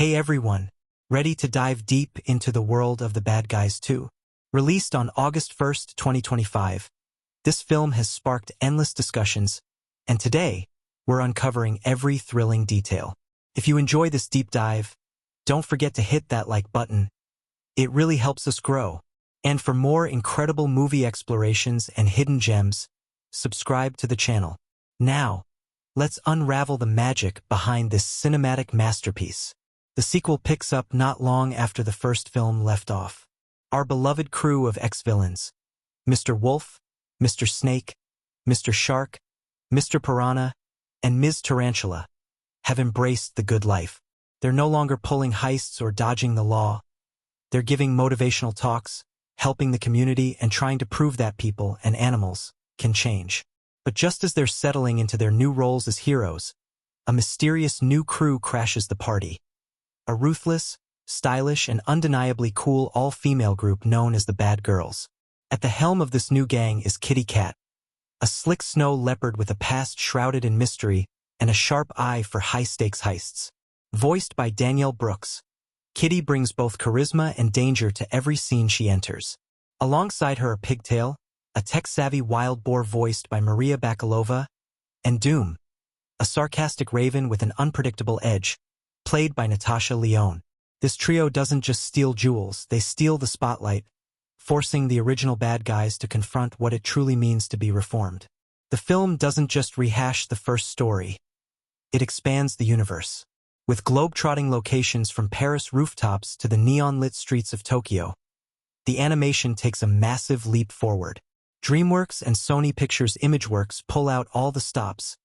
Hey everyone, ready to dive deep into the world of The Bad Guys 2? Released on August 1st, 2025, this film has sparked endless discussions, and today, we're uncovering every thrilling detail. If you enjoy this deep dive, don't forget to hit that like button. It really helps us grow. And for more incredible movie explorations and hidden gems, subscribe to the channel. Now, let's unravel the magic behind this cinematic masterpiece. The sequel picks up not long after the first film left off. Our beloved crew of ex-villains, Mr. Wolf, Mr. Snake, Mr. Shark, Mr. Piranha, and Ms. Tarantula, have embraced the good life. They're no longer pulling heists or dodging the law. They're giving motivational talks, helping the community, and trying to prove that people and animals can change. But just as they're settling into their new roles as heroes, a mysterious new crew crashes the party. A ruthless, stylish, and undeniably cool all-female group known as the Bad Girls. At the helm of this new gang is Kitty Cat, a slick snow leopard with a past shrouded in mystery and a sharp eye for high-stakes heists. Voiced by Danielle Brooks, Kitty brings both charisma and danger to every scene she enters. Alongside her are Pigtail, a tech-savvy wild boar voiced by Maria Bakalova, and Doom, a sarcastic raven with an unpredictable edge, played by Natasha Lyonne. This trio doesn't just steal jewels, they steal the spotlight, forcing the original bad guys to confront what it truly means to be reformed. The film doesn't just rehash the first story, it expands the universe. With globe-trotting locations from Paris rooftops to the neon-lit streets of Tokyo, the animation takes a massive leap forward. DreamWorks and Sony Pictures Imageworks pull out all the stops,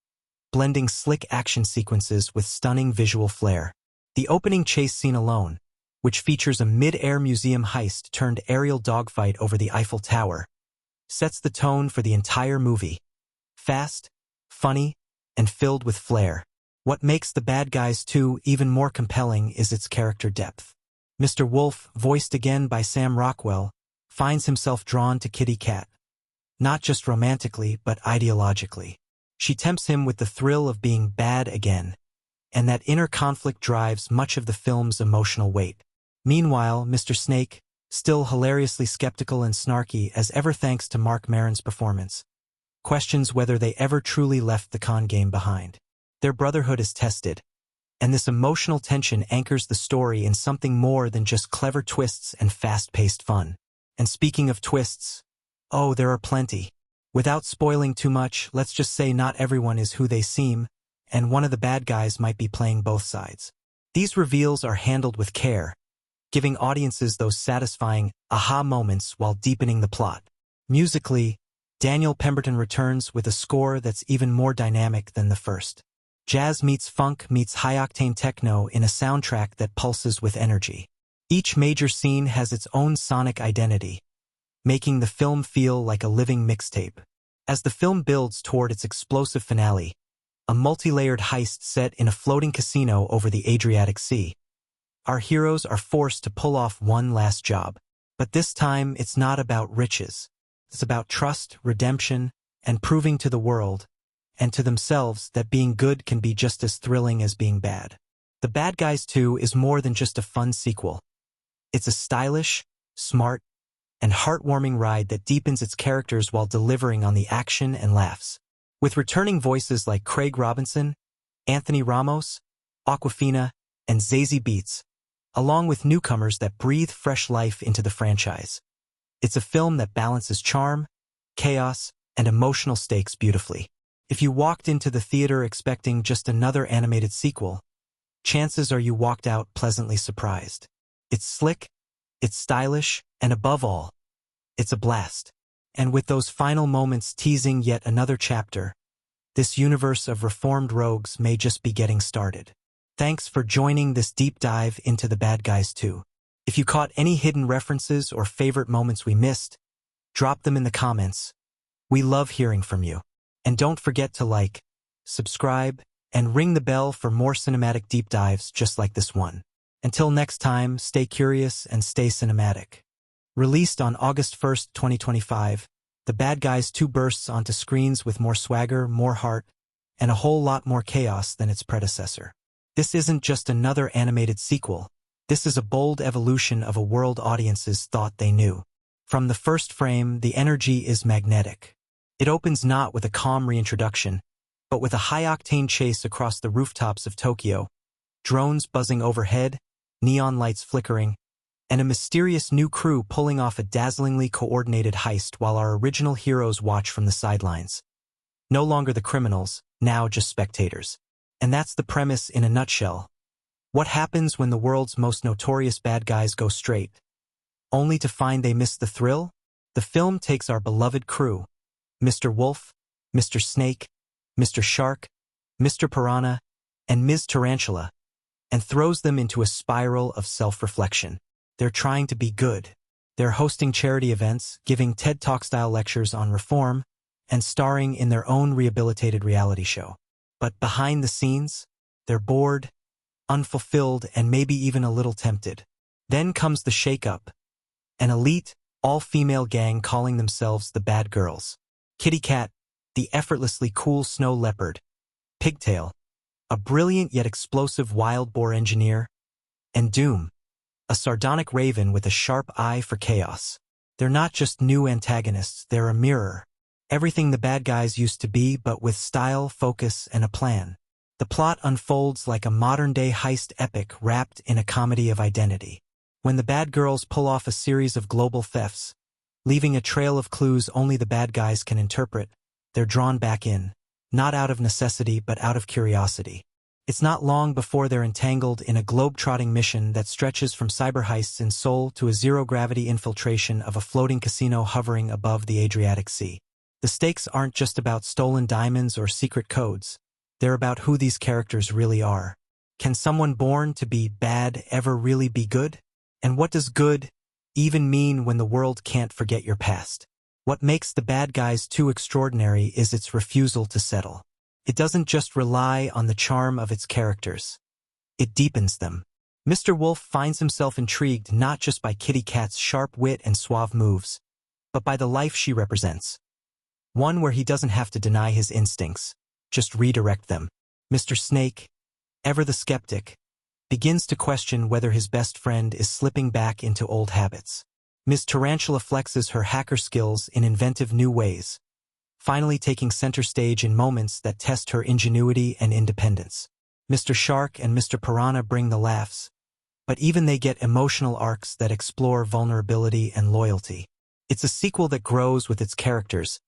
blending slick action sequences with stunning visual flair. The opening chase scene alone, which features a mid-air museum heist turned aerial dogfight over the Eiffel Tower, sets the tone for the entire movie. Fast, funny, and filled with flair. What makes The Bad Guys 2 even more compelling is its character depth. Mr. Wolf, voiced again by Sam Rockwell, finds himself drawn to Kitty Cat, not just romantically but ideologically. She tempts him with the thrill of being bad again, and that inner conflict drives much of the film's emotional weight. Meanwhile, Mr. Snake, still hilariously skeptical and snarky as ever thanks to Marc Maron's performance, questions whether they ever truly left the con game behind. Their brotherhood is tested, and this emotional tension anchors the story in something more than just clever twists and fast-paced fun. And speaking of twists, oh, there are plenty. Without spoiling too much, let's just say not everyone is who they seem, and one of the bad guys might be playing both sides. These reveals are handled with care, giving audiences those satisfying aha moments while deepening the plot. Musically, Daniel Pemberton returns with a score that's even more dynamic than the first. Jazz meets funk meets high-octane techno in a soundtrack that pulses with energy. Each major scene has its own sonic identity, making the film feel like a living mixtape. As the film builds toward its explosive finale, a multi-layered heist set in a floating casino over the Adriatic Sea, our heroes are forced to pull off one last job. But this time, it's not about riches. It's about trust, redemption, and proving to the world, and to themselves, that being good can be just as thrilling as being bad. The Bad Guys 2 is more than just a fun sequel. It's a stylish, smart, and heartwarming ride that deepens its characters while delivering on the action and laughs. With returning voices like Craig Robinson, Anthony Ramos, Awkwafina, and Zazie Beetz, along with newcomers that breathe fresh life into the franchise. It's a film that balances charm, chaos, and emotional stakes beautifully. If you walked into the theater expecting just another animated sequel, chances are you walked out pleasantly surprised. It's slick, it's stylish, and above all, it's a blast. And with those final moments teasing yet another chapter, this universe of reformed rogues may just be getting started. Thanks for joining this deep dive into The Bad Guys 2. If you caught any hidden references or favorite moments we missed, drop them in the comments. We love hearing from you. And don't forget to like, subscribe, and ring the bell for more cinematic deep dives just like this one. Until next time, stay curious and stay cinematic. Released on August 1st, 2025, The Bad Guys 2 bursts onto screens with more swagger, more heart, and a whole lot more chaos than its predecessor. This isn't just another animated sequel. This is a bold evolution of a world audiences thought they knew. From the first frame, the energy is magnetic. It opens not with a calm reintroduction, but with a high-octane chase across the rooftops of Tokyo, drones buzzing overhead, neon lights flickering, and a mysterious new crew pulling off a dazzlingly coordinated heist while our original heroes watch from the sidelines. No longer the criminals, now just spectators. And that's the premise in a nutshell. What happens when the world's most notorious bad guys go straight? Only to find they missed the thrill? The film takes our beloved crew, Mr. Wolf, Mr. Snake, Mr. Shark, Mr. Piranha, and Ms. Tarantula, and throws them into a spiral of self-reflection. They're trying to be good. They're hosting charity events, giving TED Talk-style lectures on reform, and starring in their own rehabilitated reality show. But behind the scenes, they're bored, unfulfilled, and maybe even a little tempted. Then comes the shake-up. An elite, all-female gang calling themselves the Bad Girls. Kitty Cat, the effortlessly cool snow leopard. Pigtail, a brilliant yet explosive wild boar engineer. And Doom, a sardonic raven with a sharp eye for chaos. They're not just new antagonists, they're a mirror. Everything the bad guys used to be, but with style, focus, and a plan. The plot unfolds like a modern-day heist epic wrapped in a comedy of identity. When the bad girls pull off a series of global thefts, leaving a trail of clues only the bad guys can interpret, they're drawn back in, not out of necessity but out of curiosity. It's not long before they're entangled in a globe-trotting mission that stretches from cyber heists in Seoul to a zero-gravity infiltration of a floating casino hovering above the Adriatic Sea. The stakes aren't just about stolen diamonds or secret codes. They're about who these characters really are. Can someone born to be bad ever really be good? And what does good even mean when the world can't forget your past? What makes The Bad Guys 2 extraordinary is its refusal to settle. It doesn't just rely on the charm of its characters. It deepens them. Mr. Wolf finds himself intrigued not just by Kitty Cat's sharp wit and suave moves, but by the life she represents. One where he doesn't have to deny his instincts, just redirect them. Mr. Snake, ever the skeptic, begins to question whether his best friend is slipping back into old habits. Ms. Tarantula flexes her hacker skills in inventive new ways, finally taking center stage in moments that test her ingenuity and independence. Mr. Shark and Mr. Piranha bring the laughs, but even they get emotional arcs that explore vulnerability and loyalty. It's a sequel that grows with its characters,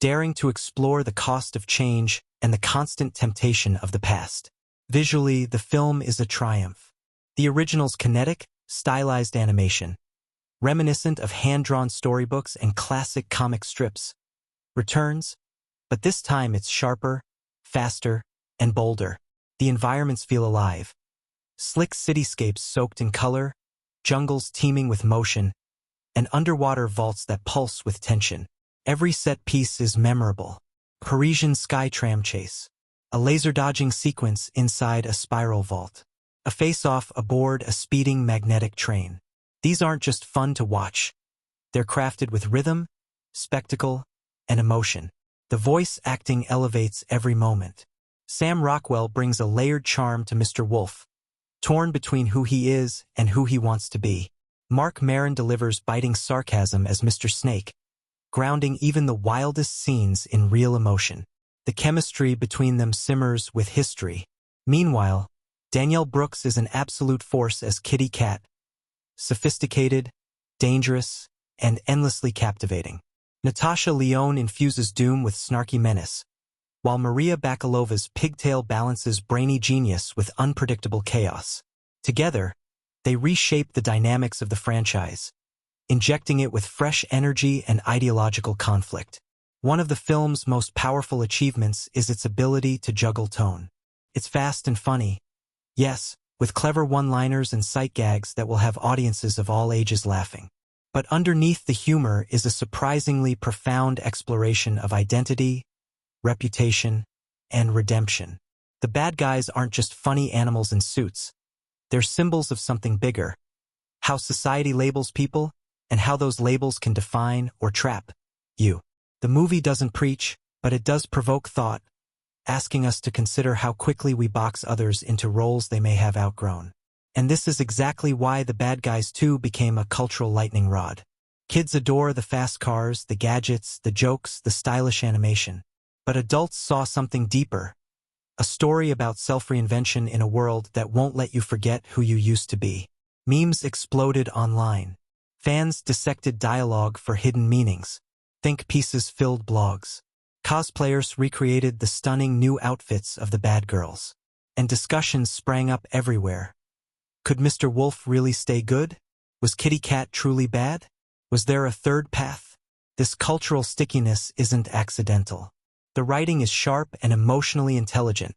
daring to explore the cost of change and the constant temptation of the past. Visually, the film is a triumph. The original's kinetic, stylized animation, reminiscent of hand-drawn storybooks and classic comic strips, returns, but this time it's sharper, faster, and bolder. The environments feel alive. Slick cityscapes soaked in color, jungles teeming with motion, and underwater vaults that pulse with tension. Every set piece is memorable. Parisian sky tram chase, a laser-dodging sequence inside a spiral vault, a face-off aboard a speeding magnetic train. These aren't just fun to watch. They're crafted with rhythm, spectacle, and emotion. The voice acting elevates every moment. Sam Rockwell brings a layered charm to Mr. Wolf, torn between who he is and who he wants to be. Mark Maron delivers biting sarcasm as Mr. Snake, grounding even the wildest scenes in real emotion. The chemistry between them simmers with history. Meanwhile, Danielle Brooks is an absolute force as Kitty Cat, sophisticated, dangerous, and endlessly captivating. Natasha Lyonne infuses Doom with snarky menace, while Maria Bakalova's pigtail balances brainy genius with unpredictable chaos. Together, they reshape the dynamics of the franchise, injecting it with fresh energy and ideological conflict. One of the film's most powerful achievements is its ability to juggle tone. It's fast and funny, yes, with clever one-liners and sight gags that will have audiences of all ages laughing. But underneath the humor is a surprisingly profound exploration of identity, reputation, and redemption. The bad guys aren't just funny animals in suits. They're symbols of something bigger. How society labels people, and how those labels can define or trap you. The movie doesn't preach, but it does provoke thought. asking us to consider how quickly we box others into roles they may have outgrown. And this is exactly why The Bad Guys 2 became a cultural lightning rod. Kids adore the fast cars, the gadgets, the jokes, the stylish animation. But adults saw something deeper. A story about self-reinvention in a world that won't let you forget who you used to be. Memes exploded online. Fans dissected dialogue for hidden meanings. Think pieces-filled blogs. Cosplayers recreated the stunning new outfits of the bad girls. And discussions sprang up everywhere. Could Mr. Wolf really stay good? Was Kitty Cat truly bad? Was there a third path? This cultural stickiness isn't accidental. The writing is sharp and emotionally intelligent,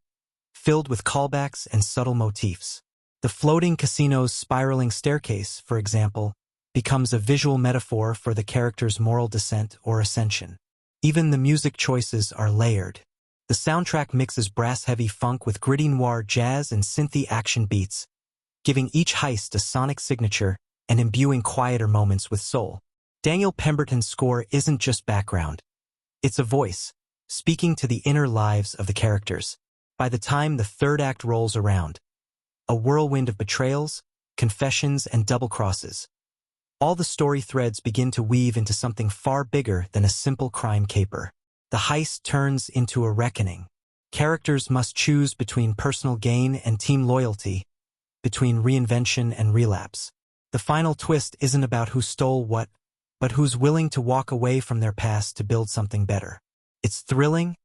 filled with callbacks and subtle motifs. The floating casino's spiraling staircase, for example, becomes a visual metaphor for the character's moral descent or ascension. Even the music choices are layered. The soundtrack mixes brass-heavy funk with gritty noir jazz and synthy action beats, giving each heist a sonic signature and imbuing quieter moments with soul. Daniel Pemberton's score isn't just background. It's a voice, speaking to the inner lives of the characters. By the time the third act rolls around, a whirlwind of betrayals, confessions, and double-crosses. All the story threads begin to weave into something far bigger than a simple crime caper. The heist turns into a reckoning. Characters must choose between personal gain and team loyalty, between reinvention and relapse. The final twist isn't about who stole what, but who's willing to walk away from their past to build something better. It's thrilling,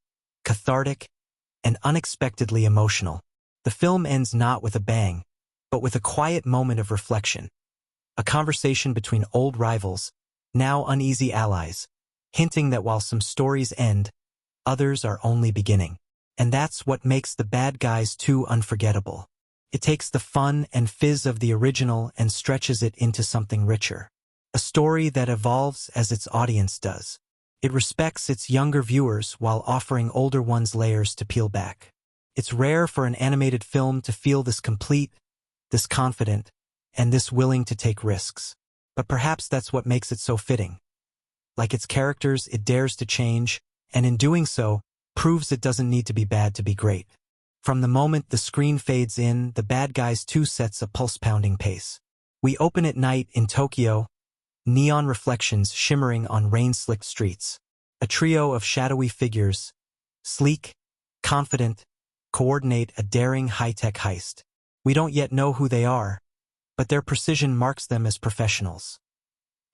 cathartic, and unexpectedly emotional. The film ends not with a bang, but with a quiet moment of reflection. A conversation between old rivals, now uneasy allies, hinting that while some stories end, others are only beginning. And that's what makes The Bad Guys 2 unforgettable. It takes the fun and fizz of the original and stretches it into something richer. A story that evolves as its audience does. It respects its younger viewers while offering older ones layers to peel back. It's rare for an animated film to feel this complete, this confident, and this willing to take risks. But perhaps that's what makes it so fitting. Like its characters, it dares to change, and in doing so, proves it doesn't need to be bad to be great. From the moment the screen fades in, The Bad Guys 2 sets a pulse-pounding pace. We open at night in Tokyo, neon reflections shimmering on rain-slicked streets. A trio of shadowy figures, sleek, confident, coordinate a daring high-tech heist. We don't yet know who they are, but their precision marks them as professionals.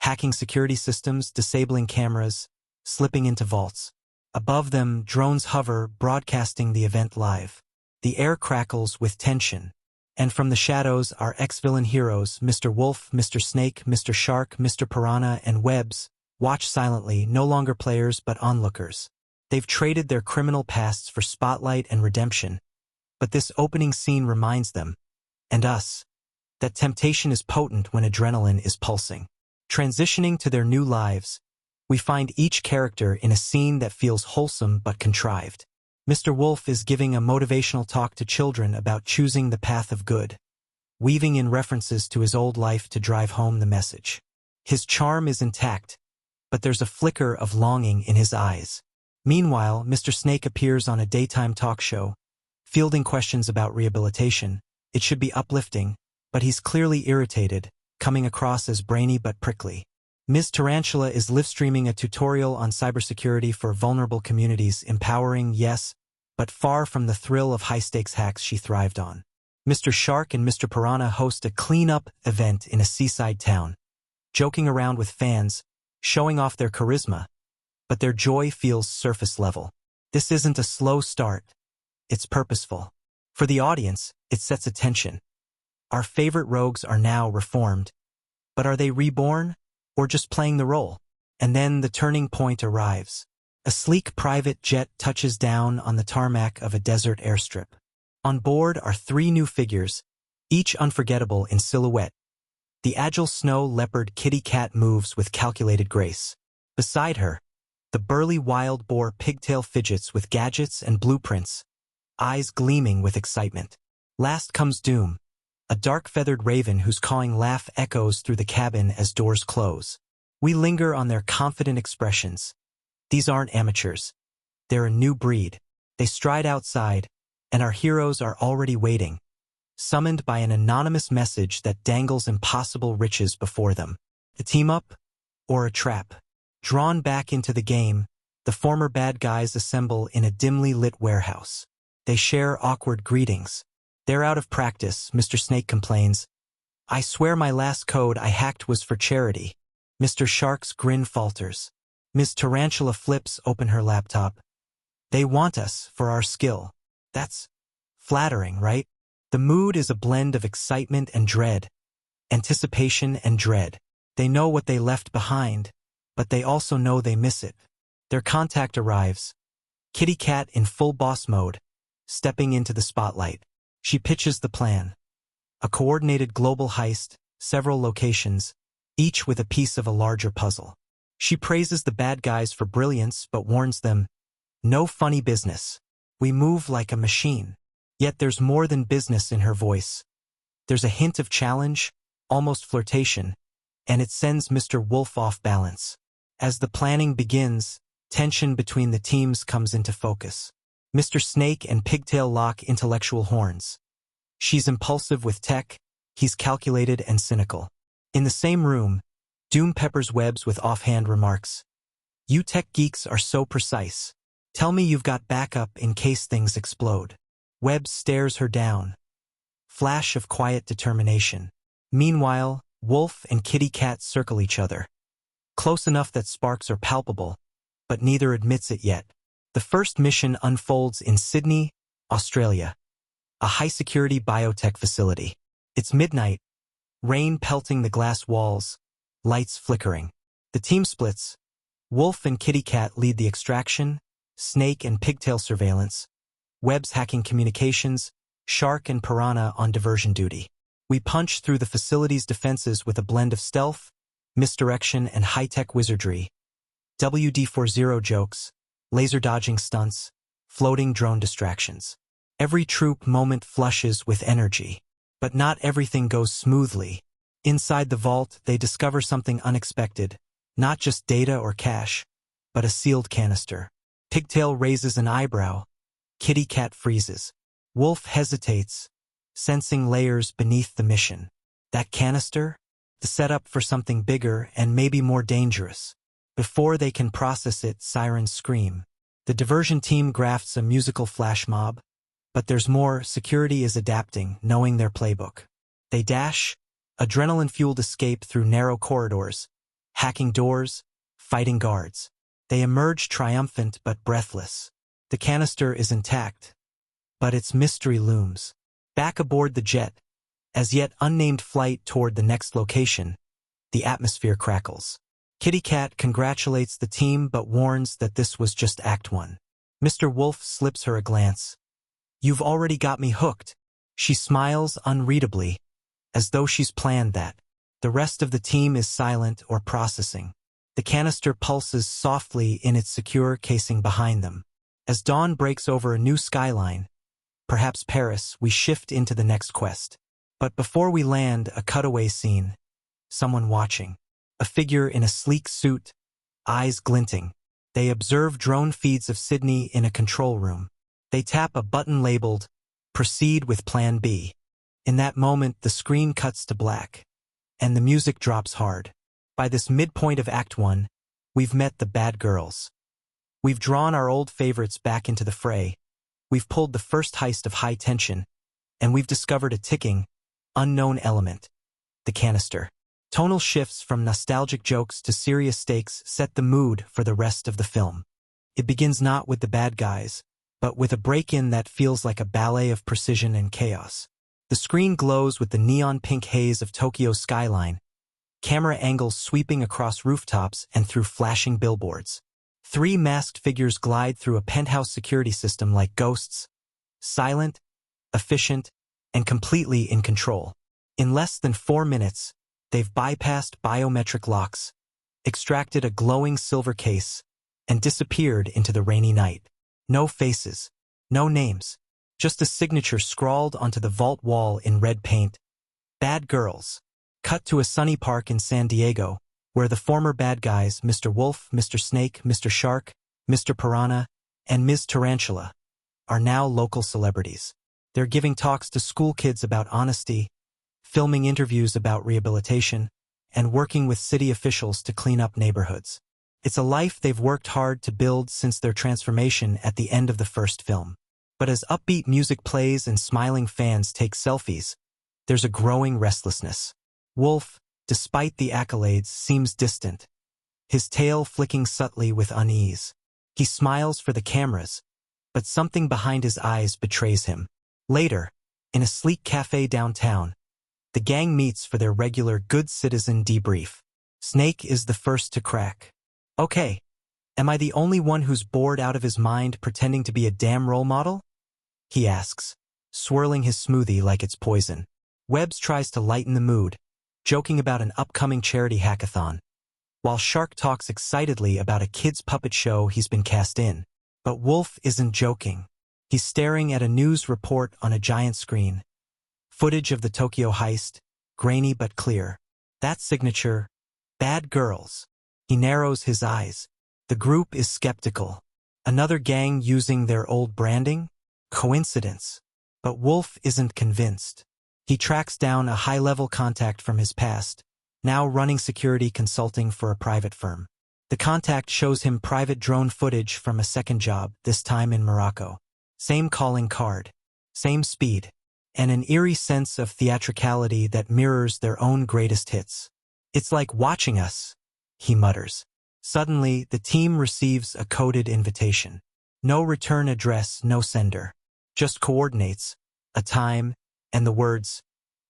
Hacking security systems, disabling cameras, slipping into vaults. Above them, drones hover, broadcasting the event live. The air crackles with tension. And from the shadows, our ex-villain heroes, Mr. Wolf, Mr. Snake, Mr. Shark, Mr. Piranha, and Webbs, watch silently, no longer players but onlookers. They've traded their criminal pasts for spotlight and redemption, but this opening scene reminds them, and us, that temptation is potent when adrenaline is pulsing. Transitioning to their new lives, we find each character in a scene that feels wholesome but contrived. Mr. Wolf is giving a motivational talk to children about choosing the path of good, weaving in references to his old life to drive home the message. His charm is intact, but there's a flicker of longing in his eyes. Meanwhile, Mr. Snake appears on a daytime talk show, fielding questions about rehabilitation. It should be uplifting, but he's clearly irritated, coming across as brainy but prickly. Ms. Tarantula is live-streaming a tutorial on cybersecurity for vulnerable communities, empowering, yes, but far from the thrill of high-stakes hacks she thrived on. Mr. Shark and Mr. Piranha host a clean-up event in a seaside town, joking around with fans, showing off their charisma, but their joy feels surface level. This isn't a slow start, it's purposeful. For the audience, it sets a tension. Our favorite rogues are now reformed, but are they reborn, or just playing the role? And then the turning point arrives. A sleek private jet touches down on the tarmac of a desert airstrip. On board are three new figures, each unforgettable in silhouette. The agile snow leopard Kitty Cat moves with calculated grace. Beside her, the burly wild boar Pigtail fidgets with gadgets and blueprints, eyes gleaming with excitement. Last comes Doom, a dark-feathered raven whose cawing laugh echoes through the cabin as doors close. We linger on their confident expressions. These aren't amateurs. They're a new breed. They stride outside, and our heroes are already waiting, summoned by an anonymous message that dangles impossible riches before them. A team up or a trap? Drawn back into the game, the former bad guys assemble in a dimly lit warehouse. They share awkward greetings. They're out of practice, Mr. Snake complains. I swear my last code I hacked was for charity. Mr. Shark's grin falters. Ms. Tarantula flips open her laptop. They want us for our skill. That's flattering, right? The mood is a blend of excitement and dread, anticipation and dread. They know what they left behind, but they also know they miss it. Their contact arrives. Kitty Cat in full boss mode, stepping into the spotlight. She pitches the plan. A coordinated global heist, several locations, each with a piece of a larger puzzle. She praises the bad guys for brilliance but warns them, no funny business. We move like a machine. Yet there's more than business in her voice. There's a hint of challenge, almost flirtation, and it sends Mr. Wolf off balance. As the planning begins, tension between the teams comes into focus. Mr. Snake and Pigtail lock intellectual horns. She's impulsive with tech, he's calculated and cynical. In the same room, Doom peppers Webbs with offhand remarks. You tech geeks are so precise. Tell me you've got backup in case things explode. Webbs stares her down. Flash of quiet determination. Meanwhile, Wolf and Kitty Cat circle each other. Close enough that sparks are palpable, but neither admits it yet. The first mission unfolds in Sydney, Australia, a high-security biotech facility. It's midnight, rain pelting the glass walls, lights flickering. The team splits. Wolf and Kitty Cat lead the extraction, Snake and Pigtail surveillance, Webbs hacking communications, Shark and Piranha on diversion duty. We punch through the facility's defenses with a blend of stealth, misdirection, and high-tech wizardry. WD-40 jokes, laser-dodging stunts, floating drone distractions. Every troop moment flushes with energy. But not everything goes smoothly. Inside the vault, they discover something unexpected. Not just data or cash, but a sealed canister. Pigtail raises an eyebrow. Kitty Cat freezes. Wolf hesitates, sensing layers beneath the mission. That canister? The setup for something bigger and maybe more dangerous. Before they can process it, sirens scream. The diversion team grafts a musical flash mob. But there's more. Security is adapting, knowing their playbook. They dash, adrenaline-fueled escape through narrow corridors, hacking doors, fighting guards. They emerge triumphant but breathless. The canister is intact, but its mystery looms. Back aboard the jet, as yet unnamed flight toward the next location, the atmosphere crackles. Kitty Cat congratulates the team but warns that this was just Act 1. Mr. Wolf slips her a glance. You've already got me hooked. She smiles unreadably, as though she's planned that. The rest of the team is silent or processing. The canister pulses softly in its secure casing behind them. As dawn breaks over a new skyline, perhaps Paris, we shift into the next quest. But before we land, a cutaway scene. Someone watching. A figure in a sleek suit, eyes glinting. They observe drone feeds of Sydney in a control room. They tap a button labeled, Proceed with Plan B. In that moment, the screen cuts to black, and the music drops hard. By this midpoint of Act 1, we've met the bad girls. We've drawn our old favorites back into the fray. We've pulled the first heist of high tension, and we've discovered a ticking, unknown element, the canister. Tonal shifts from nostalgic jokes to serious stakes set the mood for the rest of the film. It begins not with the bad guys, but with a break-in that feels like a ballet of precision and chaos. The screen glows with the neon pink haze of Tokyo's skyline, camera angles sweeping across rooftops and through flashing billboards. 3 masked figures glide through a penthouse security system like ghosts, silent, efficient, and completely in control. In less than 4 minutes, they've bypassed biometric locks, extracted a glowing silver case, and disappeared into the rainy night. No faces, no names, just a signature scrawled onto the vault wall in red paint. Bad girls. Cut to a sunny park in San Diego, where the former bad guys, Mr. Wolf, Mr. Snake, Mr. Shark, Mr. Piranha, and Ms. Tarantula, are now local celebrities. They're giving talks to school kids about honesty, filming interviews about rehabilitation, and working with city officials to clean up neighborhoods. It's a life they've worked hard to build since their transformation at the end of the first film. But as upbeat music plays and smiling fans take selfies, there's a growing restlessness. Wolf, despite the accolades, seems distant, his tail flicking subtly with unease. He smiles for the cameras, but something behind his eyes betrays him. Later, in a sleek cafe downtown, the gang meets for their regular good citizen debrief. Snake is the first to crack. "Okay, am I the only one who's bored out of his mind pretending to be a damn role model?" he asks, swirling his smoothie like it's poison. Webbs tries to lighten the mood, joking about an upcoming charity hackathon, while Shark talks excitedly about a kid's puppet show he's been cast in. But Wolf isn't joking. He's staring at a news report on a giant screen. Footage of the Tokyo heist, grainy but clear. That signature, "Bad Girls." He narrows his eyes. The group is skeptical. Another gang using their old branding? Coincidence. But Wolf isn't convinced. He tracks down a high-level contact from his past, now running security consulting for a private firm. The contact shows him private drone footage from a second job, this time in Morocco. Same calling card, same speed, and an eerie sense of theatricality that mirrors their own greatest hits. "It's like watching us," he mutters. Suddenly, the team receives a coded invitation. No return address, no sender. Just coordinates, a time, and the words,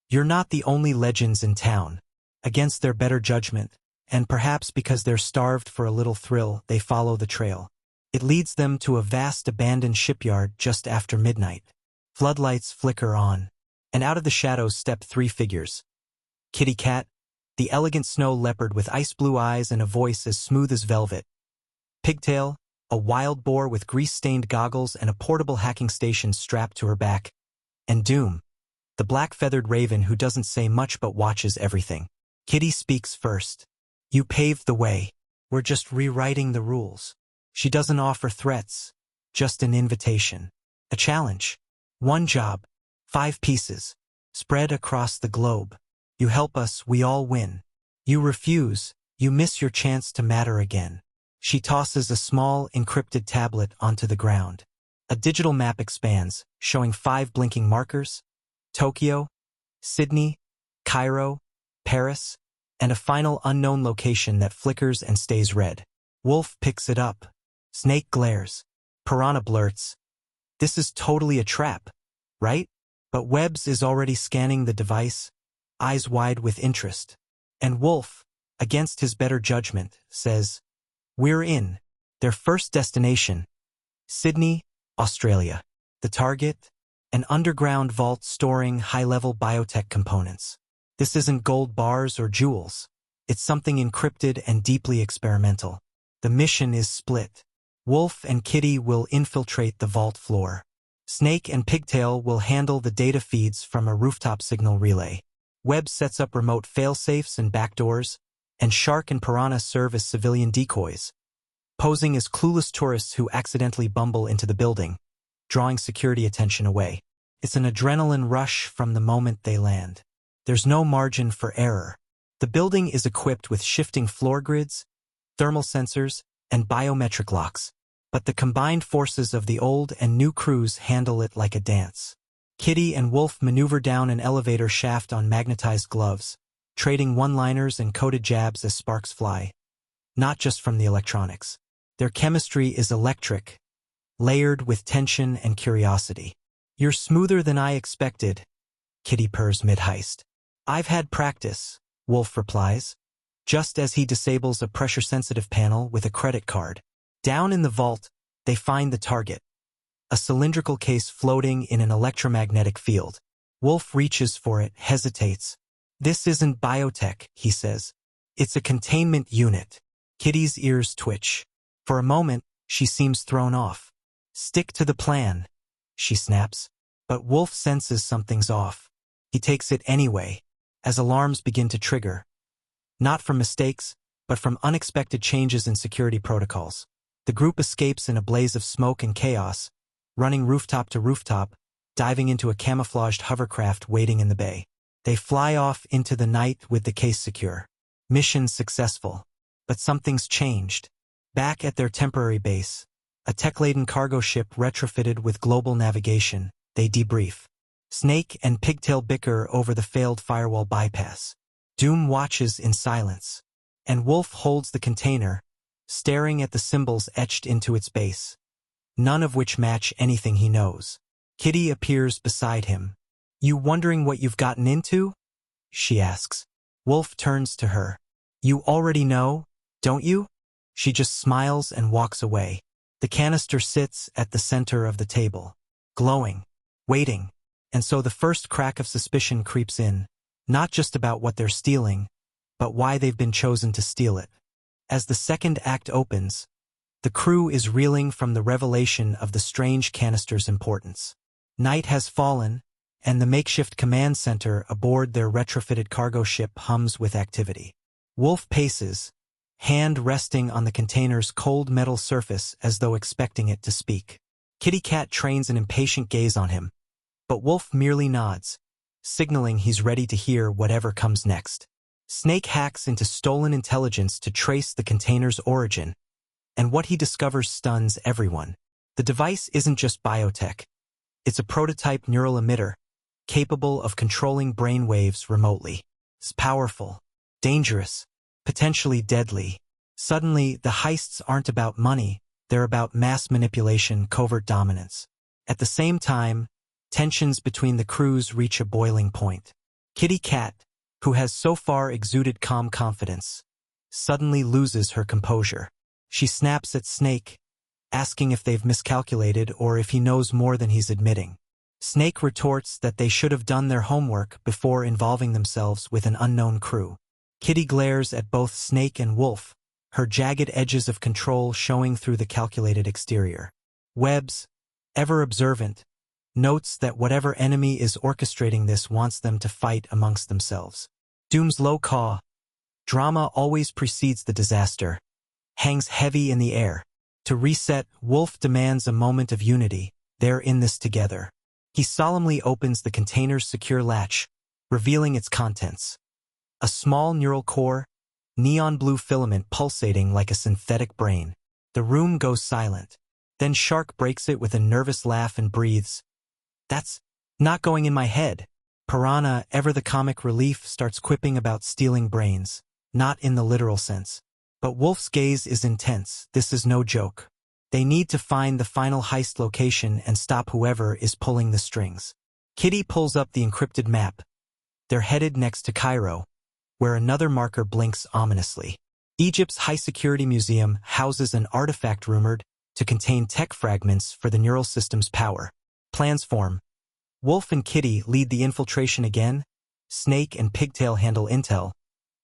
"You're not the only legends in town." Against their better judgment, and perhaps because they're starved for a little thrill, they follow the trail. It leads them to a vast abandoned shipyard just after midnight. Floodlights flicker on, and out of the shadows step three figures. Kitty Cat, the elegant snow leopard with ice-blue eyes and a voice as smooth as velvet. Pigtail, a wild boar with grease-stained goggles and a portable hacking station strapped to her back. And Doom, the black-feathered raven who doesn't say much but watches everything. Kitty speaks first. "You paved the way. We're just rewriting the rules." She doesn't offer threats, just an invitation. A challenge. One job, 5 pieces, spread across the globe. You help us, we all win. You refuse, you miss your chance to matter again. She tosses a small, encrypted tablet onto the ground. A digital map expands, showing 5 blinking markers: Tokyo, Sydney, Cairo, Paris, and a final unknown location that flickers and stays red. Wolf picks it up. Snake glares. Piranha blurts, "This is totally a trap, right?" But Webbs is already scanning the device, eyes wide with interest. And Wolf, against his better judgment, says, "We're in." Their first destination, Sydney, Australia. The target? An underground vault storing high-level biotech components. This isn't gold bars or jewels. It's something encrypted and deeply experimental. The mission is split. Wolf and Kitty will infiltrate the vault floor. Snake and Pigtail will handle the data feeds from a rooftop signal relay. Webb sets up remote failsafes and backdoors, and Shark and Piranha serve as civilian decoys, posing as clueless tourists who accidentally bumble into the building, drawing security attention away. It's an adrenaline rush from the moment they land. There's no margin for error. The building is equipped with shifting floor grids, thermal sensors, and biometric locks, but the combined forces of the old and new crews handle it like a dance. Kitty and Wolf maneuver down an elevator shaft on magnetized gloves, trading one-liners and coded jabs as sparks fly. Not just from the electronics. Their chemistry is electric, layered with tension and curiosity. "You're smoother than I expected," Kitty purrs mid-heist. "I've had practice," Wolf replies, just as he disables a pressure-sensitive panel with a credit card. Down in the vault, they find the target, a cylindrical case floating in an electromagnetic field. Wolf reaches for it, hesitates. "This isn't biotech," he says. "It's a containment unit." Kitty's ears twitch. For a moment, she seems thrown off. "Stick to the plan," she snaps. But Wolf senses something's off. He takes it anyway, as alarms begin to trigger. Not from mistakes, but from unexpected changes in security protocols. The group escapes in a blaze of smoke and chaos, running rooftop to rooftop, diving into a camouflaged hovercraft waiting in the bay. They fly off into the night with the case secure. Mission successful. But something's changed. Back at their temporary base, a tech-laden cargo ship retrofitted with global navigation, they debrief. Snake and Pigtail bicker over the failed firewall bypass. Doom watches in silence, and Wolf holds the container, staring at the symbols etched into its base, none of which match anything he knows. Kitty appears beside him. "You wondering what you've gotten into?" she asks. Wolf turns to her. "You already know, don't you?" She just smiles and walks away. The canister sits at the center of the table, glowing, waiting, and so the first crack of suspicion creeps in, not just about what they're stealing, but why they've been chosen to steal it. As the second act opens, the crew is reeling from the revelation of the strange canister's importance. Night has fallen, and the makeshift command center aboard their retrofitted cargo ship hums with activity. Wolf paces, hand resting on the container's cold metal surface as though expecting it to speak. Kitty Cat trains an impatient gaze on him, but Wolf merely nods, signaling he's ready to hear whatever comes next. Snake hacks into stolen intelligence to trace the container's origin, and what he discovers stuns everyone. The device isn't just biotech. It's a prototype neural emitter, capable of controlling brain waves remotely. It's powerful, dangerous, potentially deadly. Suddenly, the heists aren't about money, they're about mass manipulation, covert dominance. At the same time, tensions between the crews reach a boiling point. Kitty Cat, who has so far exuded calm confidence, suddenly loses her composure. She snaps at Snake, asking if they've miscalculated or if he knows more than he's admitting. Snake retorts that they should have done their homework before involving themselves with an unknown crew. Kitty glares at both Snake and Wolf, her jagged edges of control showing through the calculated exterior. Webbs, ever observant, notes that whatever enemy is orchestrating this wants them to fight amongst themselves. Doom's low caw, drama always precedes the disaster, hangs heavy in the air. To reset, Wolf demands a moment of unity. They're in this together. He solemnly opens the container's secure latch, revealing its contents. A small neural core, neon blue filament pulsating like a synthetic brain. The room goes silent. Then Shark breaks it with a nervous laugh and breathes, "That's not going in my head." Piranha, ever the comic relief, starts quipping about stealing brains, not in the literal sense. But Wolf's gaze is intense. This is no joke. They need to find the final heist location and stop whoever is pulling the strings. Kitty pulls up the encrypted map. They're headed next to Cairo, where another marker blinks ominously. Egypt's high-security museum houses an artifact rumored to contain tech fragments for the neural system's power. Plans form. Wolf and Kitty lead the infiltration again. Snake and Pigtail handle intel.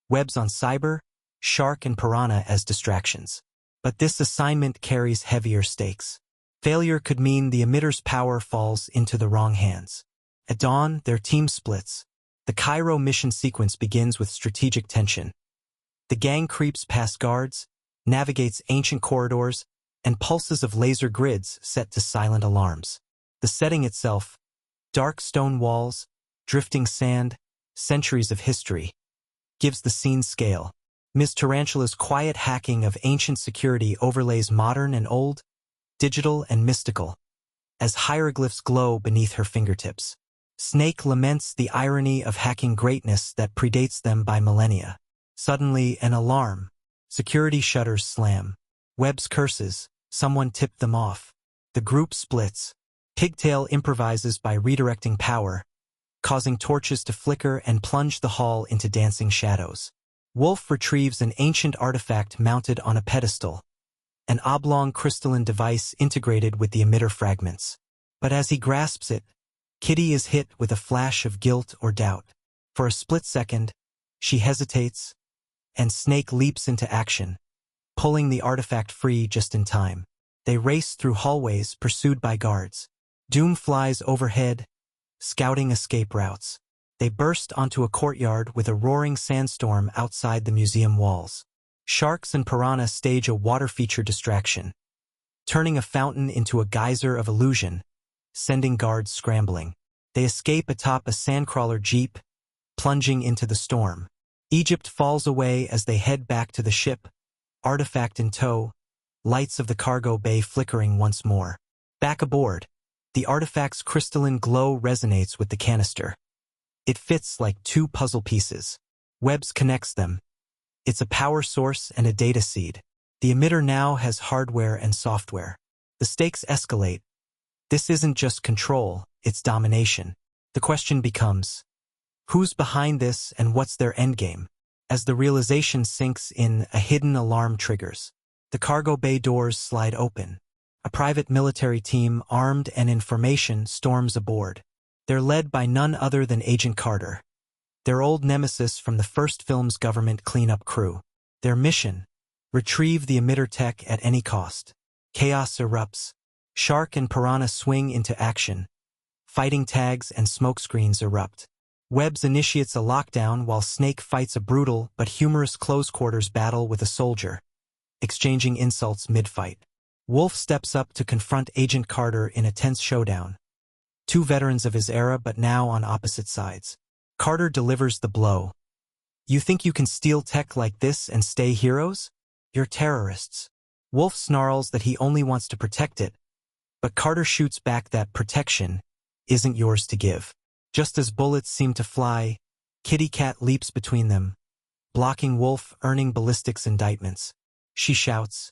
Webbs on Cyber, Shark and Piranha as distractions. But this assignment carries heavier stakes. Failure could mean the emitter's power falls into the wrong hands. At dawn, their team splits. The Cairo mission sequence begins with strategic tension. The gang creeps past guards, navigates ancient corridors, and pulses of laser grids set to silent alarms. The setting itself, dark stone walls, drifting sand, centuries of history, gives the scene scale. Ms. Tarantula's quiet hacking of ancient security overlays modern and old, digital and mystical, as hieroglyphs glow beneath her fingertips. Snake laments the irony of hacking greatness that predates them by millennia. Suddenly, an alarm. Security shutters slam. Webbs curses. Someone tipped them off. The group splits. Pigtail improvises by redirecting power, causing torches to flicker and plunge the hall into dancing shadows. Wolf retrieves an ancient artifact mounted on a pedestal, an oblong crystalline device integrated with the emitter fragments. But as he grasps it, Kitty is hit with a flash of guilt or doubt. For a split second, she hesitates, and Snake leaps into action, pulling the artifact free just in time. They race through hallways pursued by guards. Doom flies overhead, scouting escape routes. They burst onto a courtyard with a roaring sandstorm outside the museum walls. Sharks and Piranha stage a water feature distraction, turning a fountain into a geyser of illusion, sending guards scrambling. They escape atop a sandcrawler jeep, plunging into the storm. Egypt falls away as they head back to the ship, artifact in tow, lights of the cargo bay flickering once more. Back aboard, the artifact's crystalline glow resonates with the canister. It fits like two puzzle pieces. Webbs connects them. It's a power source and a data seed. The emitter now has hardware and software. The stakes escalate. This isn't just control, it's domination. The question becomes, who's behind this and what's their endgame? As the realization sinks in, a hidden alarm triggers. The cargo bay doors slide open. A private military team, armed and in formation, storms aboard. They're led by none other than Agent Carter, their old nemesis from the first film's government cleanup crew. Their mission: retrieve the emitter tech at any cost. Chaos erupts. Shark and Piranha swing into action. Fighting tags and smokescreens erupt. Webbs initiates a lockdown while Snake fights a brutal but humorous close-quarters battle with a soldier, exchanging insults mid-fight. Wolf steps up to confront Agent Carter in a tense showdown. Two veterans of his era but now on opposite sides. Carter delivers the blow. You think you can steal tech like this and stay heroes? You're terrorists. Wolf snarls that he only wants to protect it, but Carter shoots back that protection isn't yours to give. Just as bullets seem to fly, Kitty Cat leaps between them, blocking Wolf, earning ballistics indictments. She shouts,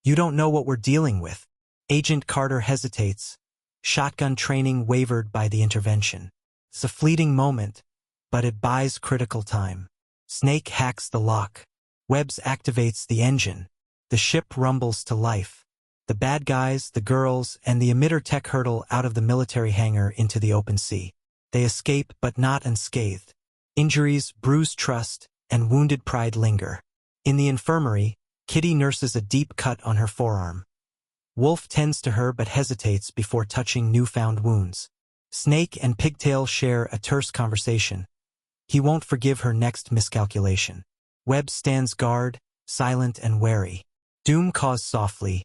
"You don't know what we're dealing with." Agent Carter hesitates, shotgun training wavered by the intervention. It's a fleeting moment, but it buys critical time. Snake hacks the lock. Webbs activates the engine. The ship rumbles to life. The bad guys, the girls, and the emitter tech hurtle out of the military hangar into the open sea. They escape, but not unscathed. Injuries, bruised trust, and wounded pride linger. In the infirmary, Kitty nurses a deep cut on her forearm. Wolf tends to her but hesitates before touching newfound wounds. Snake and Pigtail share a terse conversation. He won't forgive her next miscalculation. Webb stands guard, silent and wary. Doom caws softly.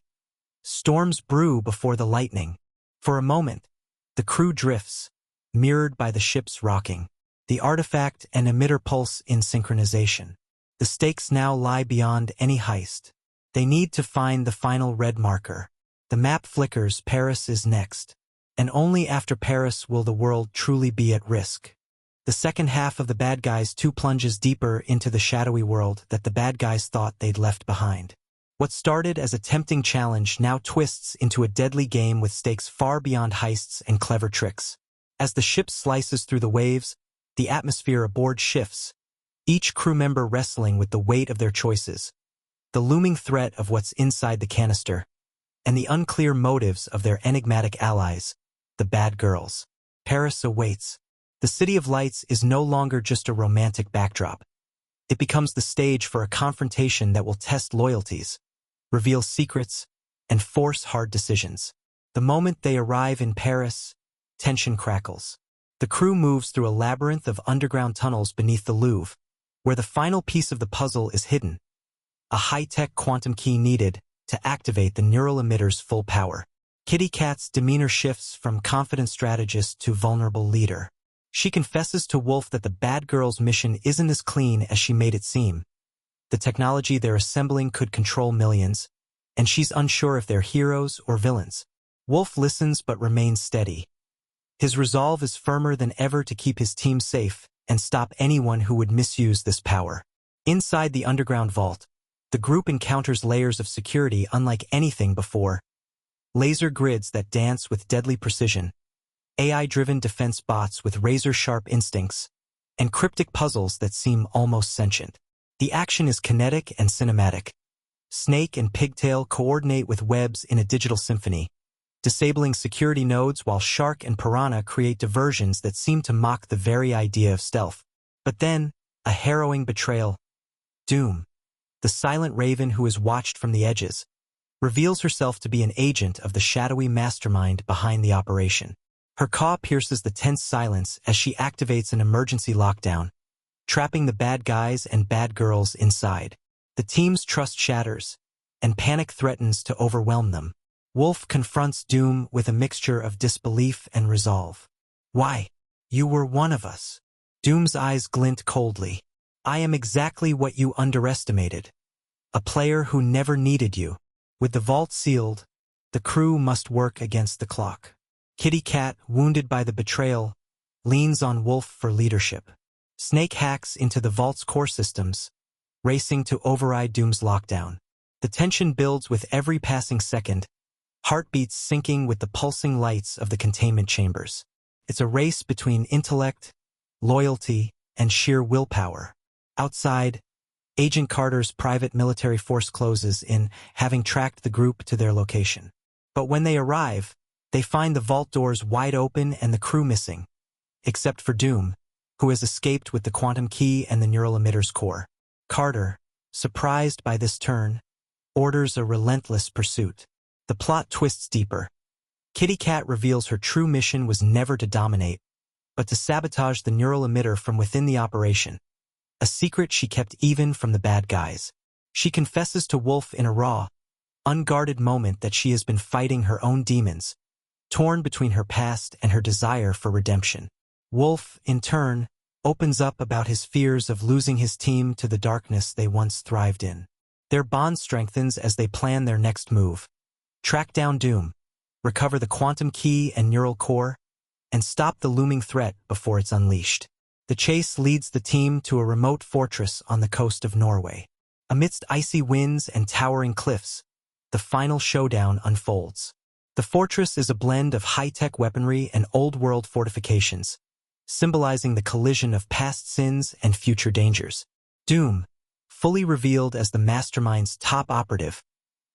Storms brew before the lightning. For a moment, the crew drifts, mirrored by the ship's rocking. The artifact and emitter pulse in synchronization. The stakes now lie beyond any heist. They need to find the final red marker. The map flickers, Paris is next. And only after Paris will the world truly be at risk. The second half of The Bad Guys 2 plunges deeper into the shadowy world that the bad guys thought they'd left behind. What started as a tempting challenge now twists into a deadly game with stakes far beyond heists and clever tricks. As the ship slices through the waves, the atmosphere aboard shifts, each crew member wrestling with the weight of their choices, the looming threat of what's inside the canister, and the unclear motives of their enigmatic allies, the bad girls. Paris awaits. The City of Lights is no longer just a romantic backdrop. It becomes the stage for a confrontation that will test loyalties, reveal secrets, and force hard decisions. The moment they arrive in Paris, tension crackles. The crew moves through a labyrinth of underground tunnels beneath the Louvre, where the final piece of the puzzle is hidden, a high-tech quantum key needed to activate the neural emitter's full power. Kitty Cat's demeanor shifts from confident strategist to vulnerable leader. She confesses to Wolf that the bad girl's mission isn't as clean as she made it seem. The technology they're assembling could control millions, and she's unsure if they're heroes or villains. Wolf listens but remains steady. His resolve is firmer than ever to keep his team safe and stop anyone who would misuse this power. Inside the underground vault, the group encounters layers of security unlike anything before. Laser grids that dance with deadly precision, AI-driven defense bots with razor-sharp instincts, and cryptic puzzles that seem almost sentient. The action is kinetic and cinematic. Snake and Pigtail coordinate with Webbs in a digital symphony, disabling security nodes while Shark and Piranha create diversions that seem to mock the very idea of stealth. But then, a harrowing betrayal. Doom, the silent raven who is watched from the edges, reveals herself to be an agent of the shadowy mastermind behind the operation. Her caw pierces the tense silence as she activates an emergency lockdown, trapping the bad guys and bad girls inside. The team's trust shatters, and panic threatens to overwhelm them. Wolf confronts Doom with a mixture of disbelief and resolve. Why? You were one of us. Doom's eyes glint coldly. I am exactly what you underestimated. A player who never needed you. With the vault sealed, the crew must work against the clock. Kitty Cat, wounded by the betrayal, leans on Wolf for leadership. Snake hacks into the vault's core systems, racing to override Doom's lockdown. The tension builds with every passing second, heartbeats syncing with the pulsing lights of the containment chambers. It's a race between intellect, loyalty, and sheer willpower. Outside, Agent Carter's private military force closes in, having tracked the group to their location. But when they arrive, they find the vault doors wide open and the crew missing, except for Doom, who has escaped with the quantum key and the neural emitter's core. Carter, surprised by this turn, orders a relentless pursuit. The plot twists deeper. Kitty Cat reveals her true mission was never to dominate, but to sabotage the neural emitter from within the operation, a secret she kept even from the bad guys. She confesses to Wolf in a raw, unguarded moment that she has been fighting her own demons, torn between her past and her desire for redemption. Wolf, in turn, opens up about his fears of losing his team to the darkness they once thrived in. Their bond strengthens as they plan their next move. Track down Doom, recover the quantum key and neural core, and stop the looming threat before it's unleashed. The chase leads the team to a remote fortress on the coast of Norway. Amidst icy winds and towering cliffs, the final showdown unfolds. The fortress is a blend of high-tech weaponry and old-world fortifications, symbolizing the collision of past sins and future dangers. Doom, fully revealed as the mastermind's top operative,